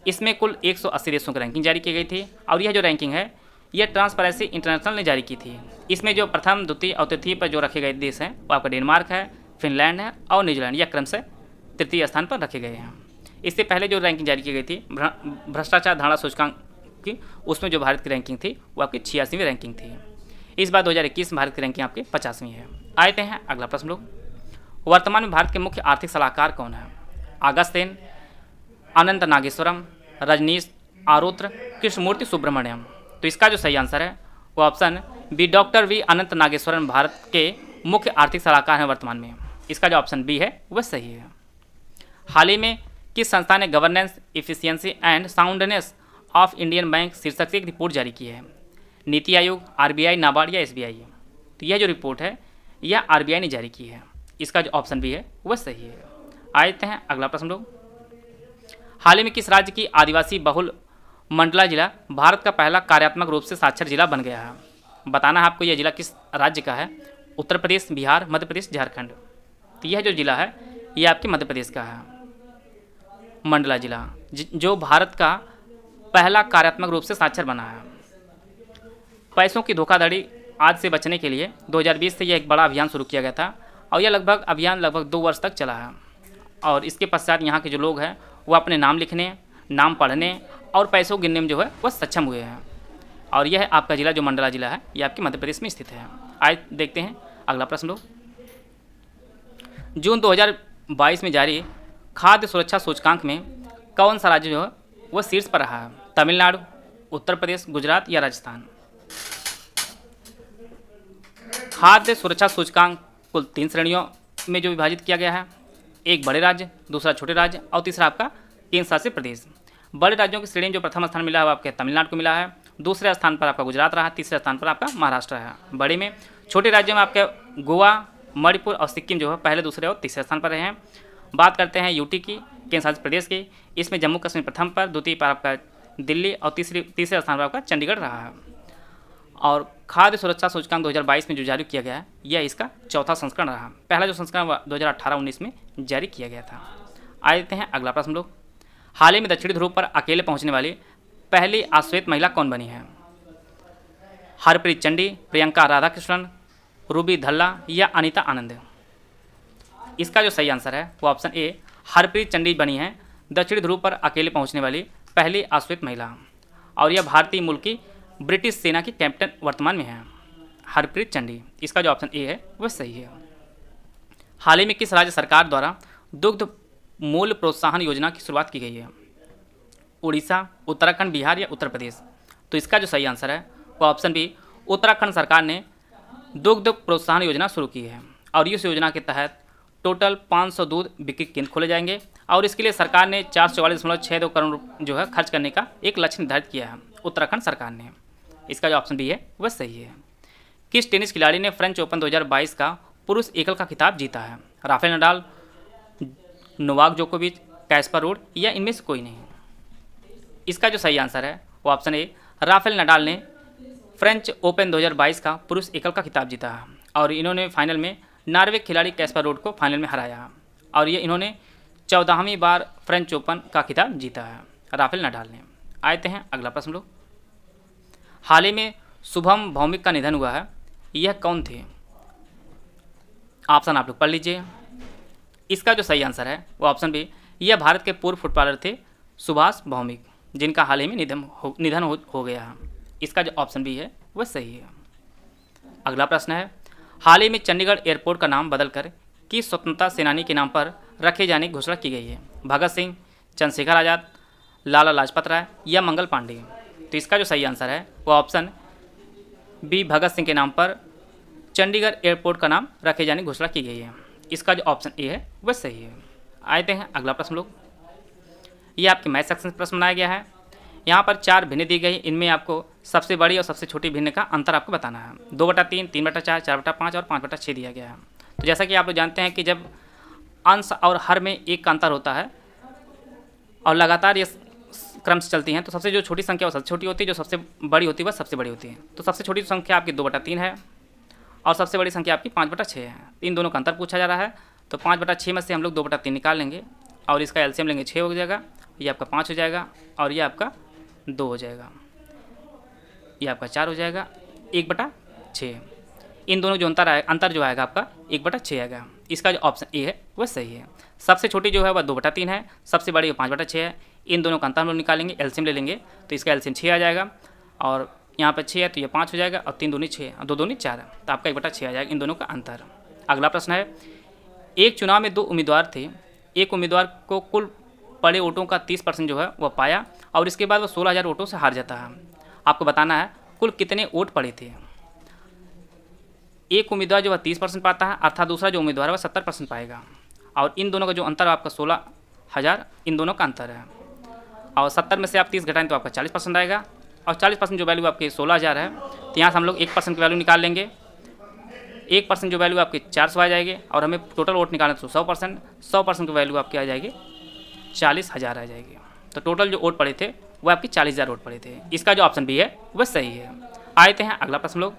इसमें कुल 180 देशों की रैंकिंग जारी की गई थी और यह जो रैंकिंग है यह ट्रांसपेरेंसी इंटरनेशनल ने जारी की थी। इसमें जो प्रथम, द्वितीय और तृतीय पर जो रखे गए देश हैं वो आपका डेनमार्क है, फिनलैंड है और न्यूजीलैंड, यह क्रम से तृतीय स्थान पर रखे गए हैं। इससे पहले जो रैंकिंग जारी की गई थी भ्रष्टाचार धारणा सूचकांक की, उसमें जो भारत की रैंकिंग थी वो आपकी 86वीं रैंकिंग थी। इस बार 2021 में भारत की रैंकिंग आपकी 50वीं है। आते हैं अगला प्रश्न लोग। वर्तमान में भारत के मुख्य आर्थिक सलाहकार कौन है? अगस्त्यन, अनंत नागेश्वरम, रजनीश आरोत्र, कृष्णमूर्ति सुब्रमण्यम? तो इसका जो सही आंसर है वो ऑप्शन बी डॉक्टर वी अनंत नागेश्वरम भारत के मुख्य आर्थिक सलाहकार हैं वर्तमान में। इसका जो ऑप्शन बी है वह सही है। हाल ही में किस संस्था ने governance, efficiency and soundness of Indian bank शीर्षक से एक रिपोर्ट जारी की है? नीति आयोग, आरबीआई, नाबार्ड या एसबीआई? तो यह जो रिपोर्ट है यह आरबीआई ने जारी की है। इसका जो ऑप्शन बी है वह सही है। आते हैं अगला प्रश्न लोग। हाल ही में किस राज्य की आदिवासी बहुल मंडला जिला भारत का पहला कार्यात्मक रूप से साक्षर जिला बन गया है? बताना है आपको यह जिला किस राज्य का है। उत्तर प्रदेश, बिहार, मध्य प्रदेश, झारखंड? तो यह जो जिला है यह आपके मध्य प्रदेश का है, मंडला जिला, जो भारत का पहला कार्यात्मक रूप से साक्षर बना है। पैसों की धोखाधड़ी आज से बचने के लिए 2020 से यह एक बड़ा अभियान शुरू किया गया था और यह अभियान लगभग 2 वर्ष तक चला है। और इसके पश्चात यहाँ के जो लोग हैं वो अपने नाम लिखने, नाम पढ़ने और पैसों गिनने में जो है वह सक्षम हुए हैं। और यह आपका जिला जो मंडला जिला है यह आपके मध्य प्रदेश में स्थित है। आज देखते हैं अगला प्रश्न लोग। जून 2022 में जारी खाद्य सुरक्षा सूचकांक में कौन सा राज्य जो है वह शीर्ष पर रहा है? तमिलनाडु, उत्तर प्रदेश, गुजरात या राजस्थान। खाद्य सुरक्षा सूचकांक कुल 3 श्रेणियों में जो विभाजित किया गया है, एक बड़े राज्य, दूसरा छोटे राज्य और तीसरा आपका केंद्र शासित प्रदेश। बड़े राज्यों की श्रेणी में जो प्रथम स्थान मिला है वो आपके तमिलनाडु को मिला है, दूसरे स्थान पर आपका गुजरात रहा, तीसरे स्थान पर आपका महाराष्ट्र है बड़े में। छोटे राज्यों में आपके गोवा, मणिपुर और सिक्किम जो है पहले, दूसरे और तीसरे स्थान पर रहे हैं। बात करते हैं यूटी की, केंद्र शासित प्रदेश की, इसमें जम्मू कश्मीर प्रथम पर, द्वितीय पर आपका दिल्ली और तीसरे स्थान पर आपका चंडीगढ़ रहा है। और खाद्य सुरक्षा सूचकांक 2022 में जो जारी किया गया है, यह इसका चौथा संस्करण रहा। पहला जो संस्करण 2018-19 में जारी किया गया था। आ जाते हैं अगला प्रश्न लोग। हाल ही में दक्षिणी ध्रुव पर अकेले पहुंचने वाली पहली अश्वेत महिला कौन बनी है? हरप्रीत चंडी, प्रियंका राधाकृष्णन, रूबी धल्ला या अनीता आनंद। इसका जो सही आंसर है वो ऑप्शन ए हरप्रीत चंडी बनी है दक्षिणी ध्रुव पर अकेले पहुंचने वाली पहली अश्वेत महिला, और यह भारतीय मूल की ब्रिटिश सेना की कैप्टन वर्तमान में है, हरप्रीत चंडी। इसका जो ऑप्शन ए है वह सही है। हाल ही में किस राज्य सरकार द्वारा दुग्ध मूल्य प्रोत्साहन योजना की शुरुआत की गई है? उड़ीसा, उत्तराखंड, बिहार या उत्तर प्रदेश। तो इसका जो सही आंसर है वो ऑप्शन बी उत्तराखंड सरकार ने दुग्ध प्रोत्साहन योजना शुरू की है, और इस योजना के तहत टोटल 500 दूध बिक्री केंद्र खोले जाएंगे, और इसके लिए सरकार ने 444.62 करोड़ जो है खर्च करने का एक लक्ष्य निर्धारित किया है उत्तराखंड सरकार ने। इसका जो ऑप्शन बी है वह सही है। किस टेनिस खिलाड़ी ने फ्रेंच ओपन 2022 का पुरुष एकल का खिताब जीता है? राफेल नडाल, नोवाक जोकोविच, कैस्पर या इनमें से कोई नहीं। इसका जो सही आंसर है वो ऑप्शन ए राफेल नडाल ने फ्रेंच ओपन 2022 का पुरुष एकल का खिताब जीता है, और इन्होंने फाइनल में नॉर्वे खिलाड़ी कैस्पर को फाइनल में हराया, और ये इन्होंने 14वीं बार फ्रेंच ओपन का खिताब जीता है राफेल नडाल ने। आते हैं अगला प्रश्न लोग। हाल ही में शुभम भौमिक का निधन हुआ है, यह कौन थे? ऑप्शन आप लोग पढ़ लीजिए। इसका जो सही आंसर है वो ऑप्शन बी यह भारत के पूर्व फुटबॉलर थे सुभाष भौमिक, जिनका हाल ही में निधन हो गया है। इसका जो ऑप्शन बी है वह सही है। अगला प्रश्न है, हाल ही में चंडीगढ़ एयरपोर्ट का नाम बदलकर किस स्वतंत्रता सेनानी के नाम पर रखे जाने की घोषणा की गई है? भगत सिंह, चंद्रशेखर आज़ाद, लाला लाजपत राय या मंगल पांडे। तो इसका जो सही आंसर है वो ऑप्शन बी भगत सिंह के नाम पर चंडीगढ़ एयरपोर्ट का नाम रखे जाने की घोषणा की गई है। इसका जो ऑप्शन ए है वह सही है। आते हैं अगला प्रश्न लोग। ये आपके मैथ सेक्शन से प्रश्न बनाया गया है। यहाँ पर 4 भिन्न दी गई, इनमें आपको सबसे बड़ी और सबसे छोटी भिन्न का अंतर आपको बताना है। 2/3, 3/4, 4/5 और 5/6 दिया गया है। तो जैसा कि आप लोग जानते हैं कि जब अंश और हर में 1 का अंतर होता है और लगातार ये क्रम से चलती हैं, तो सबसे जो छोटी संख्या वो सबसे छोटी होती है, जो सबसे बड़ी होती है वह सबसे बड़ी होती है। तो सबसे छोटी संख्या आपकी 2/3 है और सबसे बड़ी संख्या आपकी 5/6 है। इन दोनों का अंतर पूछा जा रहा है, तो 5/6 में से हम लोग 2/3 निकाल लेंगे और इसका एलसीएम लेंगे, 6 हो जाएगा, ये आपका 5 हो जाएगा और ये आपका 2 हो जाएगा, ये आपका 4 हो जाएगा, 1/6। इन दोनों जो अंतर जो आएगा आपका 1/6 आएगा। इसका जो ऑप्शन ए है वह सही है। सबसे छोटी जो है वह 2/3 है, सबसे बड़ी 5/6 है। इन दोनों का अंतर हम लोग निकालेंगे, एलसीएम ले लेंगे, तो इसका एलसीएम 6 आ जाएगा और यहाँ पर 6 है तो ये 5 हो जाएगा और 3 दूनी 6 और 2 दूनी 4 है, तो आपका 1/6 आ जाएगा इन दोनों का अंतर। अगला प्रश्न है, एक चुनाव में 2 उम्मीदवार थे, एक उम्मीदवार को कुल पड़े वोटों का 30% जो है वह पाया और इसके बाद वह 16,000 वोटों से हार जाता है। आपको बताना है कुल कितने वोट पड़े थे। एक उम्मीदवार जो है 30% पाता है, अर्थात दूसरा जो उम्मीदवार है वह 70% पाएगा, और इन दोनों का जो अंतर आपका 16,000 इन दोनों का अंतर है, और 70 में से आप 30 घटाएं तो आपका 40% आएगा, और 40% जो वैल्यू आपके 16,000 है, तो यहाँ से हम लोग 1% की वैल्यू निकाल लेंगे। 1% जो वैल्यू आपकी 400 आ जाएगी और हमें टोटल वोट निकालना तो 100% की वैल्यू आपकी आ जाएगी 40,000 आ जाएगी। तो टोटल जो वोट पड़े थे वो आपकी 40,000 वोट पड़े थे। इसका जो ऑप्शन बी है वह सही है। आते हैं अगला प्रश्न लोग,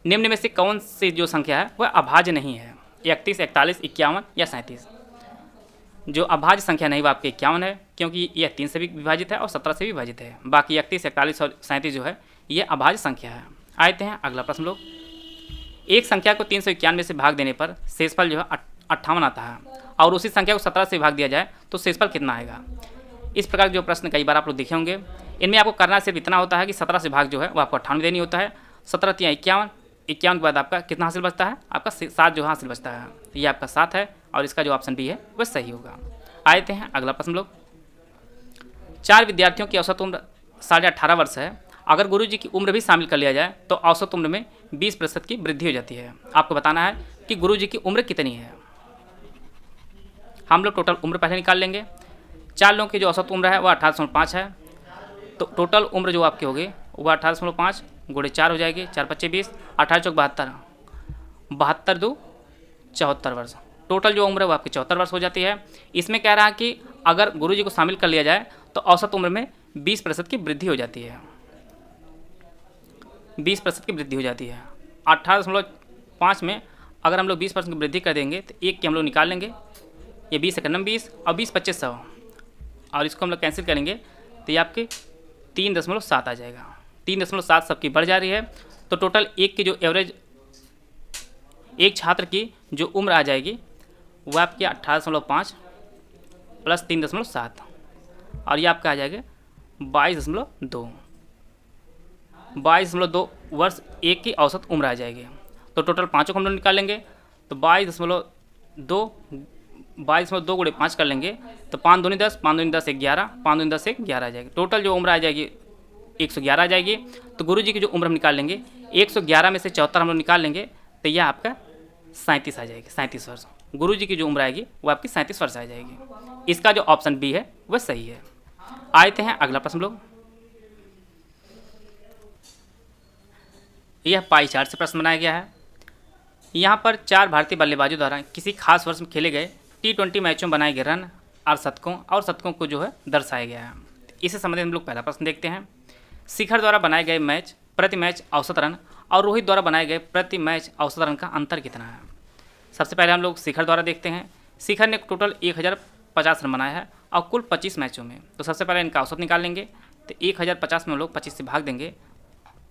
निम्न में से कौन सी जो संख्या है वह अभाज्य नहीं है? 31, 41, 51 या 37। जो अभाज्य संख्या नहीं वो आपके 51 है, क्योंकि यह 3 से भी विभाजित है और 17 से भी विभाजित है। बाकी 31, 41 और 37 जो है ये अभाज्य संख्या है। आते हैं अगला प्रश्न लोग, एक संख्या को 391 से भाग देने पर शेषफल जो है 58 आता है, और उसी संख्या को 17 से भाग दिया जाए तो शेषफल कितना आएगा? इस प्रकार के जो प्रश्न कई बार आप लोग देखे होंगे। इनमें आपको करना सिर्फ इतना होता है कि 17 से भाग जो है वो आपको 98 देनी होता है। 17 या 51, 51 के बाद आपका कितना हासिल बचता है? आपका 7 जो हासिल बचता है, ये आपका 7 है और इसका जो ऑप्शन बी है वह सही होगा। आते हैं अगला प्रश्न लोग, 4 विद्यार्थियों की औसत उम्र 18.5 वर्ष है अगर गुरु जी की उम्र भी शामिल कर लिया जाए तो औसत उम्र में 20% की वृद्धि हो जाती है। आपको बताना है कि गुरु जी की उम्र कितनी है। हम लोग टोटल उम्र पहले निकाल लेंगे। 4 लोगों की जो औसत उम्र है वह 18.5 है, तो टोटल उम्र जो आपकी होगी वह 18.5 गुणे 4 हो जाएगी, 4 × 5 = 20, 18 × 72, 72 2 74 वर्ष। टोटल जो उम्र है वो आपकी 74 वर्ष हो जाती है। इसमें कह रहा है कि अगर गुरु जी को शामिल कर लिया जाए तो औसत उम्र में 20% की वृद्धि हो जाती है। 20% की वृद्धि हो जाती है। 18.5 में अगर हम लोग 20% की वृद्धि कर देंगे तो एक की हम लोग निकाल लेंगे, ये 20 × 20 और 20 × 25 100, और इसको हम लोग कैंसिल करेंगे तो ये आपके 3.7 आ जाएगा। 3.7 सबकी बढ़ जा रही है, तो टोटल एक की जो एवरेज एक छात्र की जो उम्र आ जाएगी वह आपकी 18.5 + 3.7, और ये आपका आ जाएगा 22.2 वर्ष एक की औसत उम्र आ जाएगी। तो टोटल पाँचों को हम लोग निकाल लेंगे, तो 22.2 गुणे 5 कर लेंगे तो 5 दूनी 10, 5 दूनी 10 11, 5 दूनी 10 11 आ जाएगी। टोटल जो उम्र आ जाएगी 111 आ जाएगी। तो गुरु जी की जो उम्र हम निकाल लेंगे 111 में से 74 हम लोग निकाल लेंगे तो यह आपका 37 आ जाएगी, 37 वर्ष। गुरु जी की जो उम्र आएगी वो आपकी 37 वर्ष आ जाएगी। इसका जो ऑप्शन बी है वह सही है। आते हैं अगला प्रश्न लोग। यह पाई चार्ट से प्रश्न बनाया गया है। यहाँ पर 4 भारतीय बल्लेबाजों द्वारा किसी खास वर्ष में खेले गए T20 मैचों में बनाए गए रन और शतकों को जो है दर्शाया गया है। इससे संबंधित हम लोग पहला प्रश्न देखते हैं। शिखर द्वारा बनाए गए मैच प्रति मैच औसत रन और रोहित द्वारा बनाए गए प्रति मैच औसत रन का अंतर कितना है। सबसे पहले हम लोग शिखर द्वारा देखते हैं। शिखर ने टोटल 1050 रन बनाए हैं और कुल 25 मैचों में। तो सबसे पहले इनका औसत निकाल लेंगे, तो 1050 में हम लोग 25 से भाग देंगे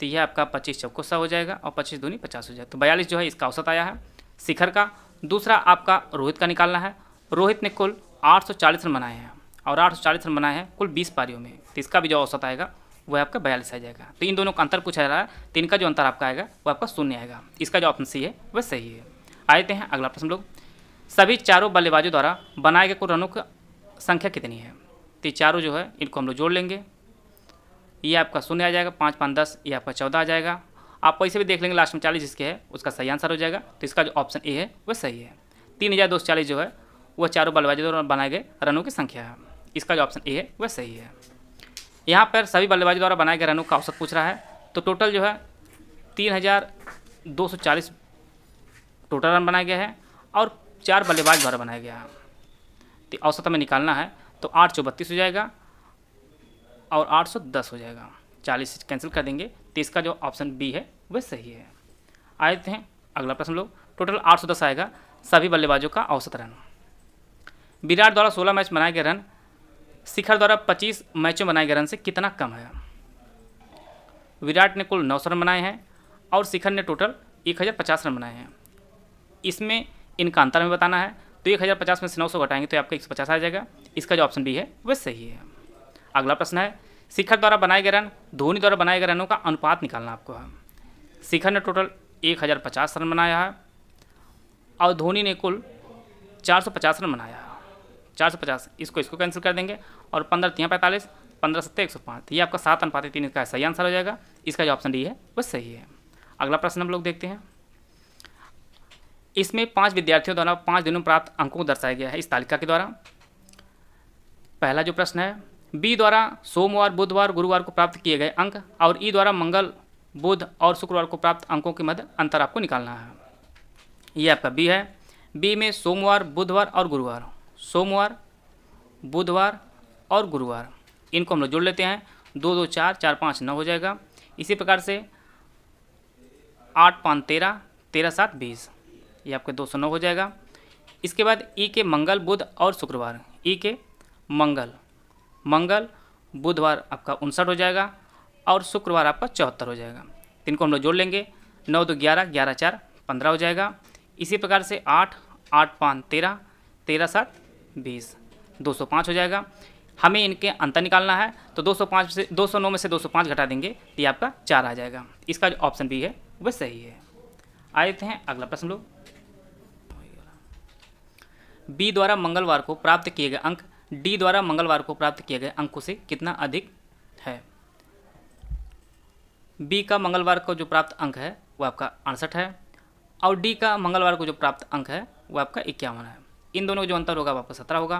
तो यह आपका 25 चौको 100 हो जाएगा और 25 दूनी 50 हो जाएगा। तो 42 जो है इसका औसत आया है शिखर का। दूसरा आपका रोहित का निकालना है। रोहित ने कुल 840 रन बनाए हैं और 840 रन बनाए हैं कुल 20 पारियों में, तो इसका भी जो औसत आएगा वह आपका 42 आ जाएगा। तो इन दोनों का अंतर पूछा जा रहा है, तो इनका जो अंतर आपका आएगा वो आपका 0 आएगा। इसका जो ऑप्शन सी है वह सही है। आते हैं अगला प्रश्न लोग। सभी चारों बल्लेबाजों द्वारा बनाए गए कुल रनों की संख्या कितनी है। तो चारों जो है इनको हम लोग जोड़ लेंगे, ये आपका 0 आ जाएगा, 5 5 10, ये आपका 14 आ जाएगा। आप पैसे भी देख लेंगे लास्ट में 40 जिसके है उसका सही आंसर हो जाएगा। तो इसका जो ऑप्शन ए है वह सही है। 3240 जो है वह चारों बल्लेबाजों द्वारा बनाए गए रनों की संख्या है। इसका जो ऑप्शन ए है वह सही है। यहाँ पर सभी बल्लेबाजों द्वारा बनाए गए रनों का औसत पूछ रहा है, तो टोटल जो है 3240 टोटल रन बनाए गए हैं और 4 बल्लेबाज द्वारा बनाया गया है। तो औसत हमें निकालना है, तो 8 × 32 हो जाएगा और 810 हो जाएगा। 40 से कैंसिल कर देंगे, तो इसका जो ऑप्शन बी है वह सही है। आते हैं अगला प्रश्न लोग। टोटल 810 आएगा सभी बल्लेबाजों का औसत रन। विराट द्वारा 16 मैच बनाए गए रन शिखर द्वारा 25 मैचों बनाए गए रन से कितना कम है। विराट ने कुल 900 रन बनाए हैं और शिखर ने टोटल 1050 रन बनाए हैं। इसमें इनका अंतर हमें बताना है, तो 1050 में से 900 घटाएंगे तो आपका 150 आ जाएगा। इसका जो ऑप्शन बी है वह सही है। अगला प्रश्न है। शिखर द्वारा बनाए गए रन धोनी द्वारा बनाए गए रनों का अनुपात निकालना आपको है। शिखर ने टोटल 1050 रन बनाया है और धोनी ने कुल 450 रन बनाया है। 450 इसको कैंसिल कर देंगे और 15 × 3 = 45, 15 × 7 = 105। ये आपका 7:3 इसका सही आंसर हो जाएगा। इसका जो ऑप्शन डी है वह सही है। अगला प्रश्न हम लोग देखते हैं। इसमें 5 विद्यार्थियों द्वारा 5 दिनों में प्राप्त अंकों को दर्शाया गया है इस तालिका के द्वारा। पहला जो प्रश्न है, बी द्वारा सोमवार बुधवार गुरुवार को प्राप्त किए गए अंक और ई द्वारा मंगल बुध और शुक्रवार को प्राप्त अंकों के मध्य अंतर आपको निकालना है। ये आपका बी है। बी में सोमवार बुधवार और गुरुवार, सोमवार बुधवार और गुरुवार इनको हम लोग जोड़ लेते हैं। 2 2 4 4 5 9 हो जाएगा। इसी प्रकार से 8 5 13, 13 7 20, ये आपके 209 हो जाएगा। इसके बाद ई के मंगल बुध और शुक्रवार, ई के मंगल बुधवार आपका 59 हो जाएगा और शुक्रवार आपका 74 हो जाएगा। इनको हम लोग जोड़ लेंगे। 9 2 11, 11 4 15 हो जाएगा। इसी प्रकार से 8 8 5 13, 13 7 20, 205 हो जाएगा। हमें इनके अंतर निकालना है, तो 209 में से 205 घटा देंगे तो ये आपका 4 आ जाएगा। इसका जो ऑप्शन बी है वह सही है। आते हैं अगला प्रश्न लोग। बी द्वारा मंगलवार को प्राप्त किए गए अंक डी द्वारा मंगलवार को प्राप्त किए गए अंकों से कितना अधिक है। बी का मंगलवार को जो प्राप्त अंक है वो आपका 68 है और डी का मंगलवार को जो प्राप्त अंक है वो आपका 51 है। इन दोनों का जो अंतर होगा वो आपका 17 होगा।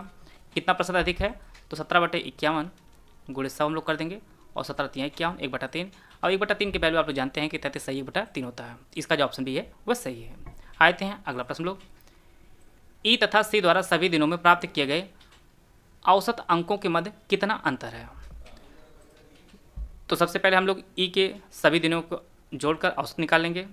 कितना प्रतिशत अधिक है? तो 17/51 गुणे 100 हम लोग कर देंगे और 17×3 = 51, 1/3 और 1/3 की वैल्यू आप लोग जानते हैं कि 33 सही 1/3 होता है। इसका जो ऑप्शन बी है वह सही है। आते हैं अगला प्रश्न लोग। ई तथा सी द्वारा सभी दिनों में प्राप्त किए गए औसत अंकों के मध्य कितना अंतर है? तो सबसे पहले हम लोग ई के सभी दिनों को जोड़कर औसत निकाल लेंगे।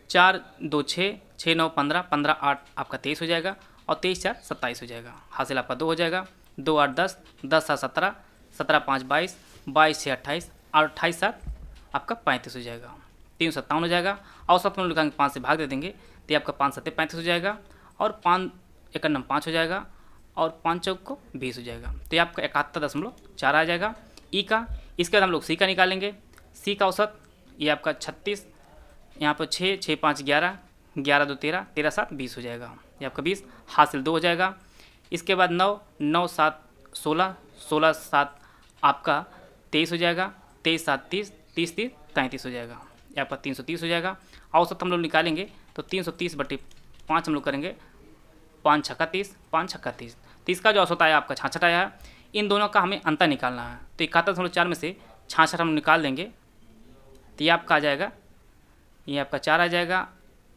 4 2 6, 6 9 15, 15 8 आपका 23 हो जाएगा और 23 4 27 हो जाएगा। हासिल आपका 2 हो जाएगा। 2 8 10, 10 7 17, 17 5 22, 22 6 28 और 28 7 आपका 35 हो जाएगा। 357 हो जाएगा। औसत हम लोग 5 से भाग दे देंगे तो ये आपका 5 7 35 हो जाएगा और 5 1 9 5 हो जाएगा और 5 चौक को 20 हो जाएगा। तो ये आपका 71.4 आ जाएगा ई का। इसके बाद हम लोग सी का निकालेंगे। सी का औसत ये आपका 36, यहाँ पर 6 6 5 11, 11 2 13, 13 7 20 हो जाएगा। ये आपका 20 हासिल 2 हो जाएगा। इसके बाद 9 9 7 16, 16 7 आपका 23 हो जाएगा। 23 7 30, 30 30 33 हो जाएगा। ये आपका 330 हो जाएगा। औसत हम लोग निकालेंगे तो 330/5 हम लोग करेंगे। 5 छक्का 30, 5 छक्का 30। तो इसका जो औसत आया आपका 66 आया है। इन दोनों का हमें अंतर निकालना है तो 71.4 में से 66 हम निकाल देंगे तो ये आपका आ जाएगा, ये आपका 4 आ जाएगा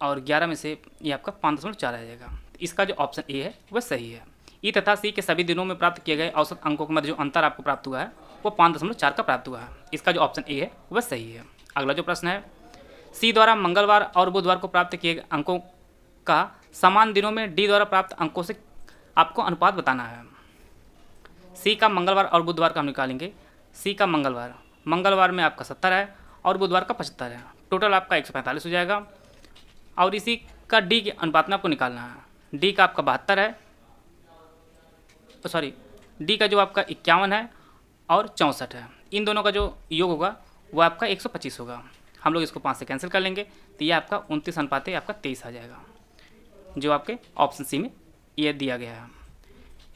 और 11 में से ये आपका 5.4 आ जाएगा। इसका जो ऑप्शन ए है वह सही है। ई तथा सी के सभी दिनों में प्राप्त किए गए औसत अंकों के मध्य जो अंतर आपको प्राप्त हुआ है वो 5.4 का प्राप्त हुआ है। इसका जो ऑप्शन ए है वह सही है। अगला जो प्रश्न है, सी द्वारा मंगलवार और बुधवार को प्राप्त किए गए अंकों का समान दिनों में डी द्वारा प्राप्त अंकों से आपको अनुपात बताना है। सी का मंगलवार और बुधवार का हम निकालेंगे। सी का मंगलवार में आपका 70 है और बुधवार का 75 है। टोटल आपका 145 हो जाएगा। और इसी का डी के अनुपात में आपको निकालना है। डी का आपका 72 है, सॉरी डी का जो आपका 51 है और 64 है। इन दोनों का जो योग होगा वो आपका 125 होगा। हम लोग इसको 5 से कैंसिल कर लेंगे तो ये आपका 29 अनुपात आपका 23 आ जाएगा, जो आपके ऑप्शन सी में ये दिया गया है।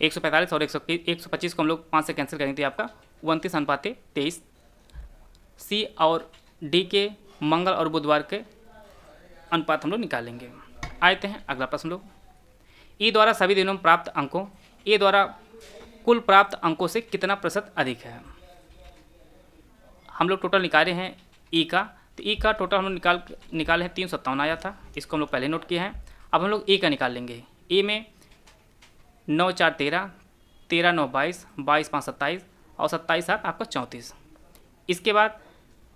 145 और 125 को हम लोग 5 से कैंसिल करेंगे तो ये आपका 29 अनुपात 23 सी और डी के मंगल और बुधवार के अनुपात हम लोग निकालेंगे। आते हैं अगला प्रश्न लोग। ई द्वारा सभी दिनों में प्राप्त अंकों ए द्वारा कुल प्राप्त अंकों से कितना प्रतिशत अधिक है? हम लोग टोटल निकाले हैं ई का, तो ई का टोटल हम लोग निकाले हैं 357 आया था। इसको हम लोग पहले नोट किए हैं। अब हम लोग ए का निकाल लेंगे। ए में 9 4 13, 13 9 22, 22 5 27 और 27 7 आपका 34। इसके बाद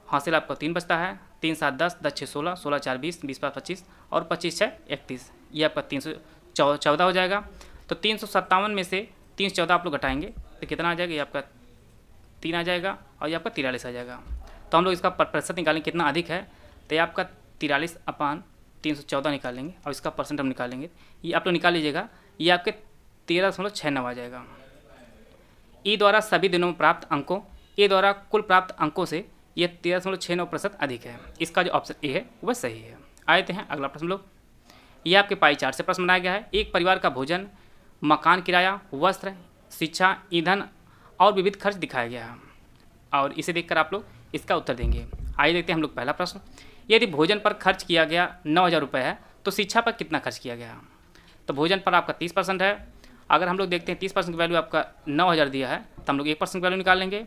हासिल आपका 3 बचता है। 3 7 10, 10 6 16, 16 4 20, 20 5 25 और 25 6 31। ये आपका 314 हो जाएगा। तो 357 में से 314 आप लोग घटाएंगे तो कितना आ जाएगा? ये आपका 3 आ जाएगा और ये आपका 43 आ जाएगा। तो हम लोग इसका प्रतिशत निकालेंगे कितना अधिक है, तो ये आपका 43/314 निकालेंगे और इसका परसेंट हम निकालेंगे। ये आप लोग निकाल लीजिएगा, ये आपके 13.69 आ जाएगा। ई द्वारा सभी दिनों में प्राप्त अंकों ए द्वारा कुल प्राप्त अंकों से ये 13.69% अधिक है। इसका जो ऑप्शन ए है वह सही है। आते हैं अगला प्रश्न लोग। ये आपके पाई चार्ट से प्रश्न बनाया गया है। एक परिवार का भोजन, मकान किराया, वस्त्र, शिक्षा, ईंधन और विविध खर्च दिखाया गया है और इसे देखकर आप लोग इसका उत्तर देंगे। आइए देखते हैं हम लोग पहला प्रश्न। यदि भोजन पर खर्च किया गया 9,000 रुपये है तो शिक्षा पर कितना खर्च किया गया? तो भोजन पर आपका 30% है। अगर हम लोग देखते हैं 30% की वैल्यू आपका 9,000 दिया है तो हम लोग 1% की वैल्यू निकाल लेंगे।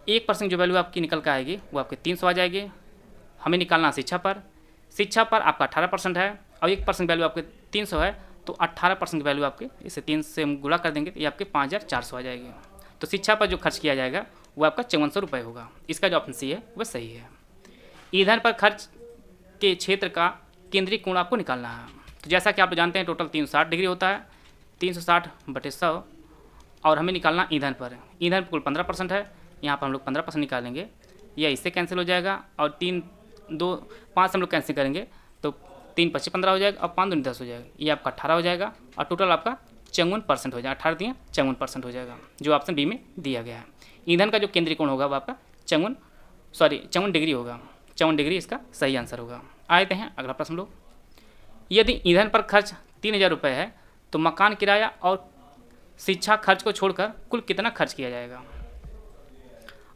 1% जो वैल्यू आपकी निकल कर आएगी वो आपके 300 आ जाएगी। हमें निकालना शिक्षा पर। शिक्षा पर आपका 18% है और 1% वैल्यू आपके 300 है तो 18% की वैल्यू आपके इसे 3 से हम गुणा कर देंगे तो ये आपके 5,400 आ जाएगी। तो शिक्षा पर जो खर्च किया जाएगा वो आपका 5400 रुपये होगा। इसका जो ऑप्शन सी है वह सही है। ईंधन पर खर्च के क्षेत्र का केंद्रीय कोण आपको निकालना है। तो जैसा कि आप जानते हैं टोटल 360 डिग्री होता है, 360/100 और हमें निकालना ईंधन पर। ईंधन पर कुल 15% है, यहाँ पर हम लोग 15% निकालेंगे, यह इससे कैंसिल हो जाएगा और 3 2 5 हम लोग कैंसिल करेंगे तो 3 25 15 हो जाएगा और 5 दूनी 10 हो जाएगा। ये आपका 18 हो जाएगा और टोटल आपका 54% हो जाएगा। 18 दिए 54% हो जाएगा, जो ऑप्शन बी में दिया गया है। ईंधन का जो केंद्रीय कोण होगा वो आपका 54 डिग्री होगा। 54 डिग्री इसका सही आंसर होगा। आते हैं अगला प्रश्न लोग। यदि ईंधन पर खर्च 3,000 रुपये है तो मकान किराया और शिक्षा खर्च को छोड़कर कुल कितना खर्च किया जाएगा?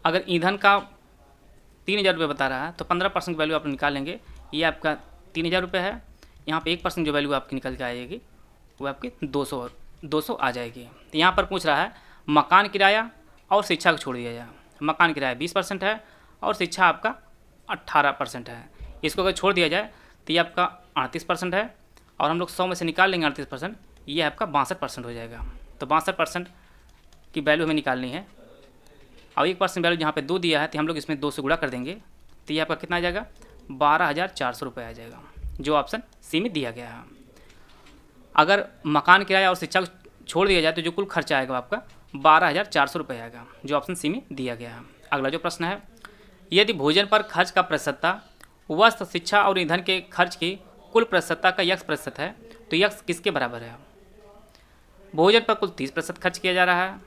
अगर ईंधन का 3,000 रुपये बता रहा है तो 15% वैल्यू आप निकाल लेंगे, ये आपका 3,000 रुपये है। यहाँ पे 1% जो वैल्यू आपकी निकल के आएगी वो आपकी 200 आ जाएगी। तो यहाँ पर पूछ रहा है मकान किराया और शिक्षा को छोड़ दिया जाए। मकान किराया 20% है और शिक्षा आपका 18% है। इसको अगर छोड़ दिया जाए तो ये आपका 38% है और हम लोग 100 में से निकाल लेंगे 38%, ये आपका 62% हो जाएगा। तो 62% की वैल्यू हमें निकालनी है और 1% वैल्यू जहाँ पे 2 दिया है तो हम लोग इसमें 2 से गुणा कर देंगे तो ये आपका कितना आ जाएगा 12,400 रुपये आ जाएगा, जो ऑप्शन सी में दिया गया है। अगर मकान किराया और शिक्षा को छोड़ दिया जाए तो जो कुल खर्चा आएगा आपका 12,400 रुपये आएगा, जो ऑप्शन सी में दिया गया है। अगला जो प्रश्न है, यदि भोजन पर खर्च का प्रतिशतता वस्त्र, शिक्षा और ईंधन के खर्च की कुल प्रतिशतता का x% है तो x किसके बराबर है? भोजन पर कुल 30% खर्च किया जा रहा है,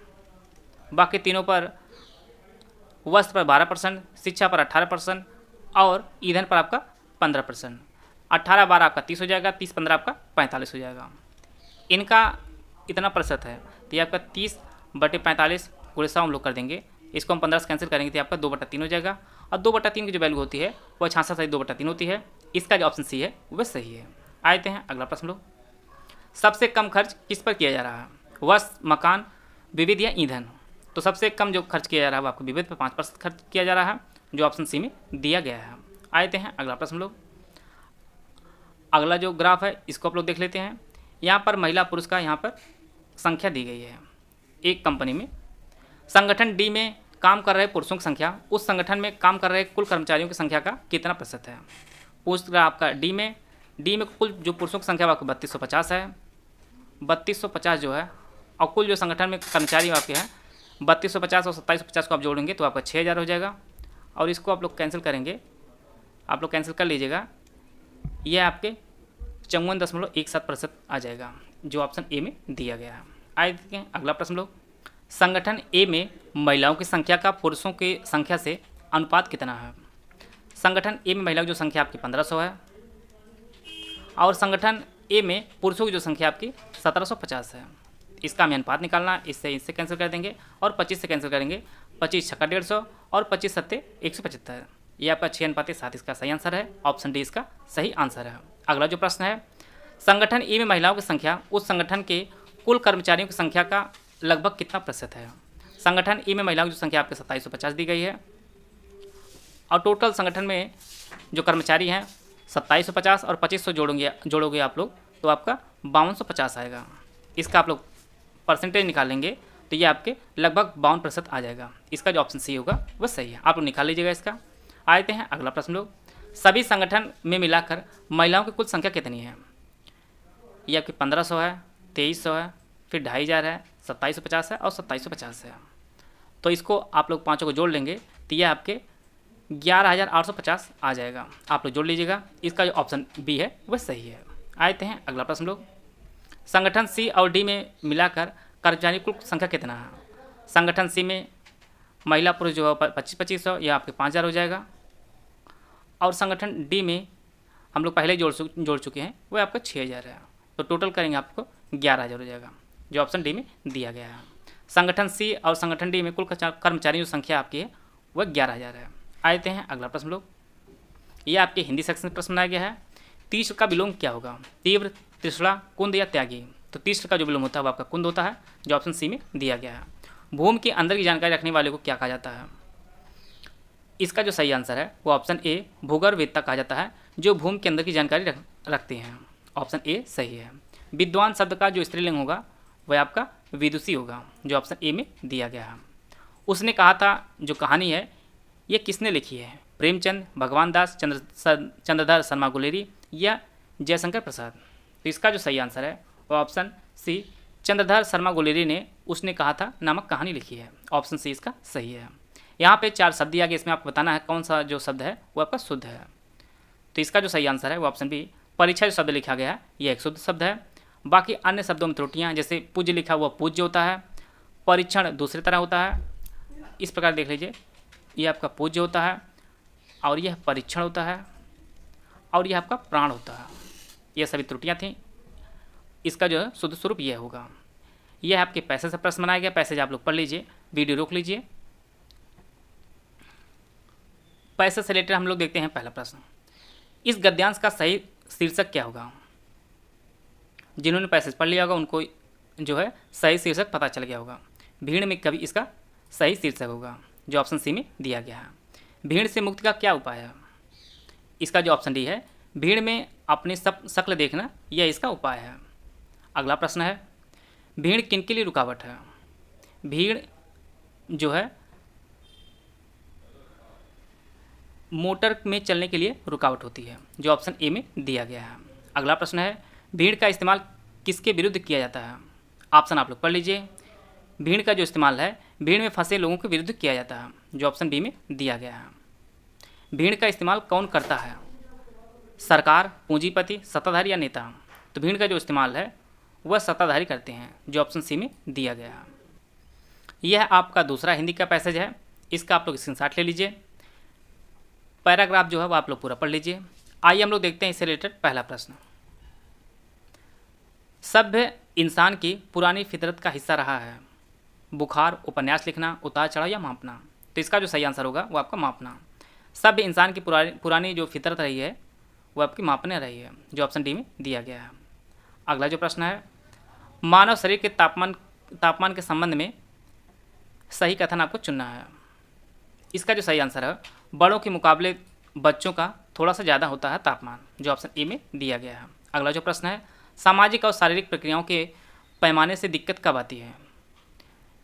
बाकी तीनों पर वस्त्र पर 12%, शिक्षा पर 18% और ईंधन पर आपका 15%। 18-12 आपका 30 हो जाएगा, 30-15 आपका 45 हो जाएगा। इनका इतना प्रतिशत है तो ये आपका 30/45 गुणे 100 हम लोग कर देंगे। इसको हम 15 से कैंसिल करेंगे तो आपका 2/3 हो जाएगा और 2/3 की जो वैल्यू होती है वह 66/2/3 होती है। इसका जो ऑप्शन सी है वह सही है। आते हैं अगला प्रश्न लोग, सबसे कम खर्च किस पर किया जा रहा है? वस्त्र, मकान, विविध या ईंधन? तो सबसे कम जो खर्च किया जा रहा है वो आपको विविध पर 5% खर्च किया जा रहा है, जो ऑप्शन सी में दिया गया है। आते हैं अगला प्रश्न लोग, अगला जो ग्राफ है इसको आप लोग देख लेते हैं। यहाँ पर महिला पुरुष का यहाँ पर संख्या दी गई है। एक कंपनी में संगठन डी में काम कर रहे पुरुषों की संख्या उस संगठन में काम कर रहे कुल कर्मचारियों की संख्या का कितना प्रतिशत है? पूछ रहा आपका डी में कुल जो पुरुषों की संख्या आपको 3250 है। 3250 जो है और कुल जो संगठन में कर्मचारी आपके हैं 3250 और 2750 को आप जोड़ेंगे तो आपका 6000 हो जाएगा और इसको आप लोग कैंसिल करेंगे, आप लोग कैंसिल कर लीजिएगा, यह आपके 54.17% आ जाएगा, जो ऑप्शन ए में दिया गया है। आइए देखते हैं अगला प्रश्न लोग, संगठन ए में महिलाओं की संख्या का पुरुषों की संख्या से अनुपात कितना है? संगठन ए में महिलाओं की जो संख्या आपकी 1500 है और संगठन ए में पुरुषों की जो संख्या आपकी 1750 है। इसका हमें अनुपात निकालना, इससे कैंसिल कर देंगे और 25 से कैंसिल करेंगे, 25 छक्का 150 और 25 सत्ते 175। ये आपका 6:7 इसका सही आंसर है, ऑप्शन डी इसका सही आंसर है। अगला जो प्रश्न है, संगठन ए में महिलाओं की संख्या उस संगठन के कुल कर्मचारियों की संख्या का लगभग कितना प्रतिशत है? संगठन ए में महिलाओं की जो संख्या आपके 2750 दी गई है और टोटल संगठन में जो कर्मचारी हैं 2750 और 2500 जोड़ोगे आप लोग तो आपका 5250 आएगा। इसका आप लोग परसेंटेज निकाल लेंगे तो ये आपके लगभग 52% आ जाएगा। इसका जो ऑप्शन सी होगा वह सही है, आप लोग निकाल लीजिएगा इसका। आते हैं अगला प्रश्न लोग, सभी संगठन में मिलाकर महिलाओं की कुल संख्या कितनी है? ये आपकी 1500 है, 2300 है, फिर 2500 है, 2750 है और 2750 है। तो इसको आप लोग पाँचों को जोड़ लेंगे तो यह आपके 11,850 आ जाएगा, आप लोग जोड़ लीजिएगा। इसका जो ऑप्शन बी है वह सही है। आते हैं अगला प्रश्न लोग, संगठन सी और डी में मिलाकर कर्मचारी कुल संख्या कितना है? संगठन सी में महिला पुरुष जो है 2500 यह आपके 5000 हो जाएगा और संगठन डी में हम लोग पहले जोड़ चुके हैं वो आपका 6000 है, तो टोटल करेंगे आपको 11000 हो जाएगा, जो ऑप्शन डी में दिया गया है। संगठन सी और संगठन डी में कुल कर्मचारियों की संख्या आपकी है वह 11000 है। आते हैं अगला प्रश्न लोग, ये आपके हिंदी सेक्शन में प्रश्न बनाया गया है, तीव्र का विलोम क्या होगा? तीव्र, तृष्णा, कुंद या त्यागी? तो तीव्र का जो विलोम होता है वो आपका कुंद होता है, जो ऑप्शन सी में दिया गया है। भूमि के अंदर की जानकारी रखने वाले को क्या कहा जाता है? इसका जो सही आंसर है वो ऑप्शन ए भूगर्भवेत्ता कहा जाता है, जो भूमि के अंदर की जानकारी रखते हैं। ऑप्शन ए सही है। विद्वान शब्द का जो स्त्रीलिंग होगा वह आपका विदुषी होगा, जो ऑप्शन ए में दिया गया है। उसने कहा था जो कहानी है ये किसने लिखी है? प्रेमचंद, भगवान दास, चंद्रधर शर्मा गुलेरी या जयशंकर प्रसाद? तो इसका जो सही आंसर है वो ऑप्शन सी चंद्रधर शर्मा गुलेरी ने उसने कहा था नामक कहानी लिखी है, ऑप्शन सी इसका सही है। यहाँ पे 4 शब्द दिया गया, इसमें आपको बताना है कौन सा जो शब्द है वो आपका शुद्ध है। तो इसका जो सही आंसर है वो ऑप्शन बी परीक्षा जो शब्द लिखा गया है ये एक शुद्ध शब्द है। बाकी अन्य शब्दों में त्रुटियाँ, जैसे पूज्य लिखा हुआ पूज्य होता है, परीक्षण दूसरी तरह होता है, इस प्रकार देख लीजिए, ये आपका पूज्य होता है और यह परीक्षण होता है और यह आपका प्राण होता है। यह सभी त्रुटियाँ थीं, इसका जो है शुद्ध स्वरूप यह होगा। यह आपके पैसे से प्रश्न बनाया गया, पैसेज आप लोग पढ़ लीजिए, वीडियो रोक लीजिए। पैसे से रिलेटेड हम लोग देखते हैं पहला प्रश्न, इस गद्यांश का सही शीर्षक क्या होगा। जिन्होंने पैसेज पढ़ लिया होगा उनको जो है सही शीर्षक पता चल गया होगा। भीड़ में कभी इसका सही शीर्षक होगा, जो ऑप्शन सी में दिया गया है। भीड़ से मुक्ति का क्या उपाय है, इसका जो ऑप्शन डी है, भीड़ में अपनी शक्ल देखना, यह इसका उपाय है। अगला प्रश्न है, भीड़ किनके लिए रुकावट है। भीड़ जो है मोटर में चलने के लिए रुकावट होती है, जो ऑप्शन ए में दिया गया है। अगला प्रश्न है, भीड़ का इस्तेमाल किसके विरुद्ध किया जाता है। ऑप्शन आप लोग पढ़ लीजिए। भीड़ का जो इस्तेमाल है भीड़ में फंसे लोगों के विरुद्ध किया जाता है, जो ऑप्शन बी में दिया गया है। भीड़ का इस्तेमाल कौन करता है, सरकार, पूंजीपति, सत्ताधारी या नेता। तो भीड़ का जो इस्तेमाल है वह सत्ताधारी करते हैं, जो ऑप्शन सी में दिया गया है। यह आपका दूसरा हिंदी का पैसेज है, इसका आप लोग स्क्रीनशॉट ले लीजिए। पैराग्राफ जो है वो आप लोग पूरा पढ़ लीजिए। आइए हम लोग देखते हैं इससे रिलेटेड पहला प्रश्न। सभ्य इंसान की पुरानी फितरत का हिस्सा रहा है बुखार, उपन्यास लिखना, उतार चढ़ाव या मापना। तो इसका जो सही आंसर होगा वो आपका मापना। सभ्य इंसान की पुरानी जो फितरत रही है वो आपकी मापने रही है, जो ऑप्शन डी में दिया गया है। अगला जो प्रश्न है, मानव शरीर के तापमान के संबंध में सही कथन आपको चुनना है। इसका जो सही आंसर है, बड़ों के मुकाबले बच्चों का थोड़ा सा ज़्यादा होता है तापमान, जो ऑप्शन ए में दिया गया है। अगला जो प्रश्न है, सामाजिक और शारीरिक प्रक्रियाओं के पैमाने से दिक्कत कब आती है।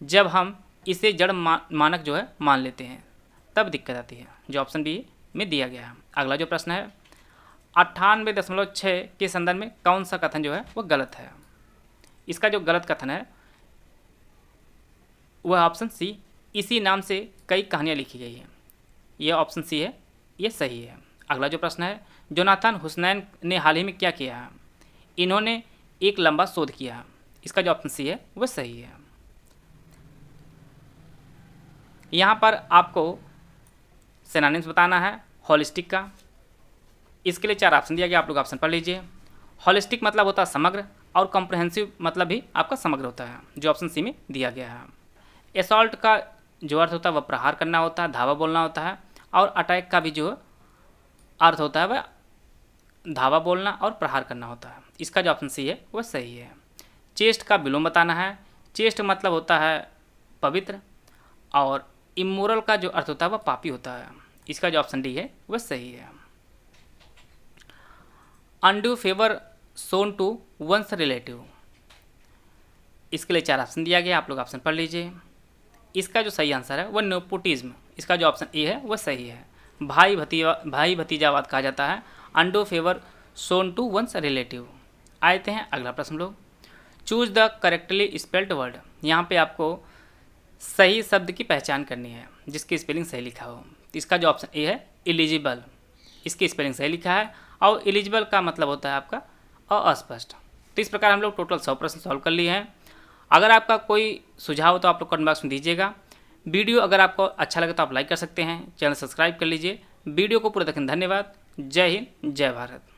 जब हम इसे जड़ मानक जो है मान लेते हैं तब दिक्कत आती है, जो ऑप्शन बी में दिया गया है। अगला जो प्रश्न है, 98.6 के संदर्भ में कौन सा कथन जो है वो गलत है। इसका जो गलत कथन है वह ऑप्शन सी, इसी नाम से कई कहानियाँ लिखी गई हैं, यह ऑप्शन सी है, ये सही है। अगला जो प्रश्न है, जोनाथन हुसैन ने हाल ही में क्या किया है। इन्होंने एक लंबा शोध किया है, इसका जो ऑप्शन सी है वह सही है। यहाँ पर आपको सिनोनिम्स बताना है होलिस्टिक का। इसके लिए 4 ऑप्शन दिया गया, आप लोग ऑप्शन पढ़ लीजिए। होलिस्टिक मतलब होता है समग्र, और कॉम्प्रहेंसिव मतलब भी आपका समग्र होता है, जो ऑप्शन सी में दिया गया है। एसॉल्ट का जो अर्थ होता है वह प्रहार करना होता है, धावा बोलना होता है, और अटैक का भी जो अर्थ होता है वह धावा बोलना और प्रहार करना होता है। इसका जो ऑप्शन सी है वह सही है। चेस्ट का विलोम बताना है। चेस्ट मतलब होता है पवित्र, और इमोरल का जो अर्थ होता है वह पापी होता है। इसका जो ऑप्शन डी है वह सही है। Undue favour shown to one's relative, इसके लिए 4 ऑप्शन दिया गया, आप लोग ऑप्शन पढ़ लीजिए। इसका जो सही आंसर है वह नेपोटिज्म, इसका जो ऑप्शन ए है वह सही है। भाई भतीजावाद कहा जाता है undue favour shown to one's relative. आते हैं अगला प्रश्न लोग, choose the correctly spelled word. यहाँ पे आपको सही शब्द की पहचान करनी है जिसकी स्पेलिंग सही लिखा हो। इसका जो ऑप्शन ए है एलिजिबल, इसकी स्पेलिंग सही लिखा है, और एलिजिबल का मतलब होता है आपका अस्पष्ट। तो इस प्रकार हम लोग टोटल 100 प्रश्न सॉल्व कर लिए हैं। अगर आपका कोई सुझाव हो तो आप लोग कमेंट बॉक्स में दीजिएगा। वीडियो अगर आपको अच्छा लगे तो आप लाइक कर सकते हैं, चैनल सब्सक्राइब कर लीजिए। वीडियो को पूरा देखने धन्यवाद। जय हिंद, जय भारत।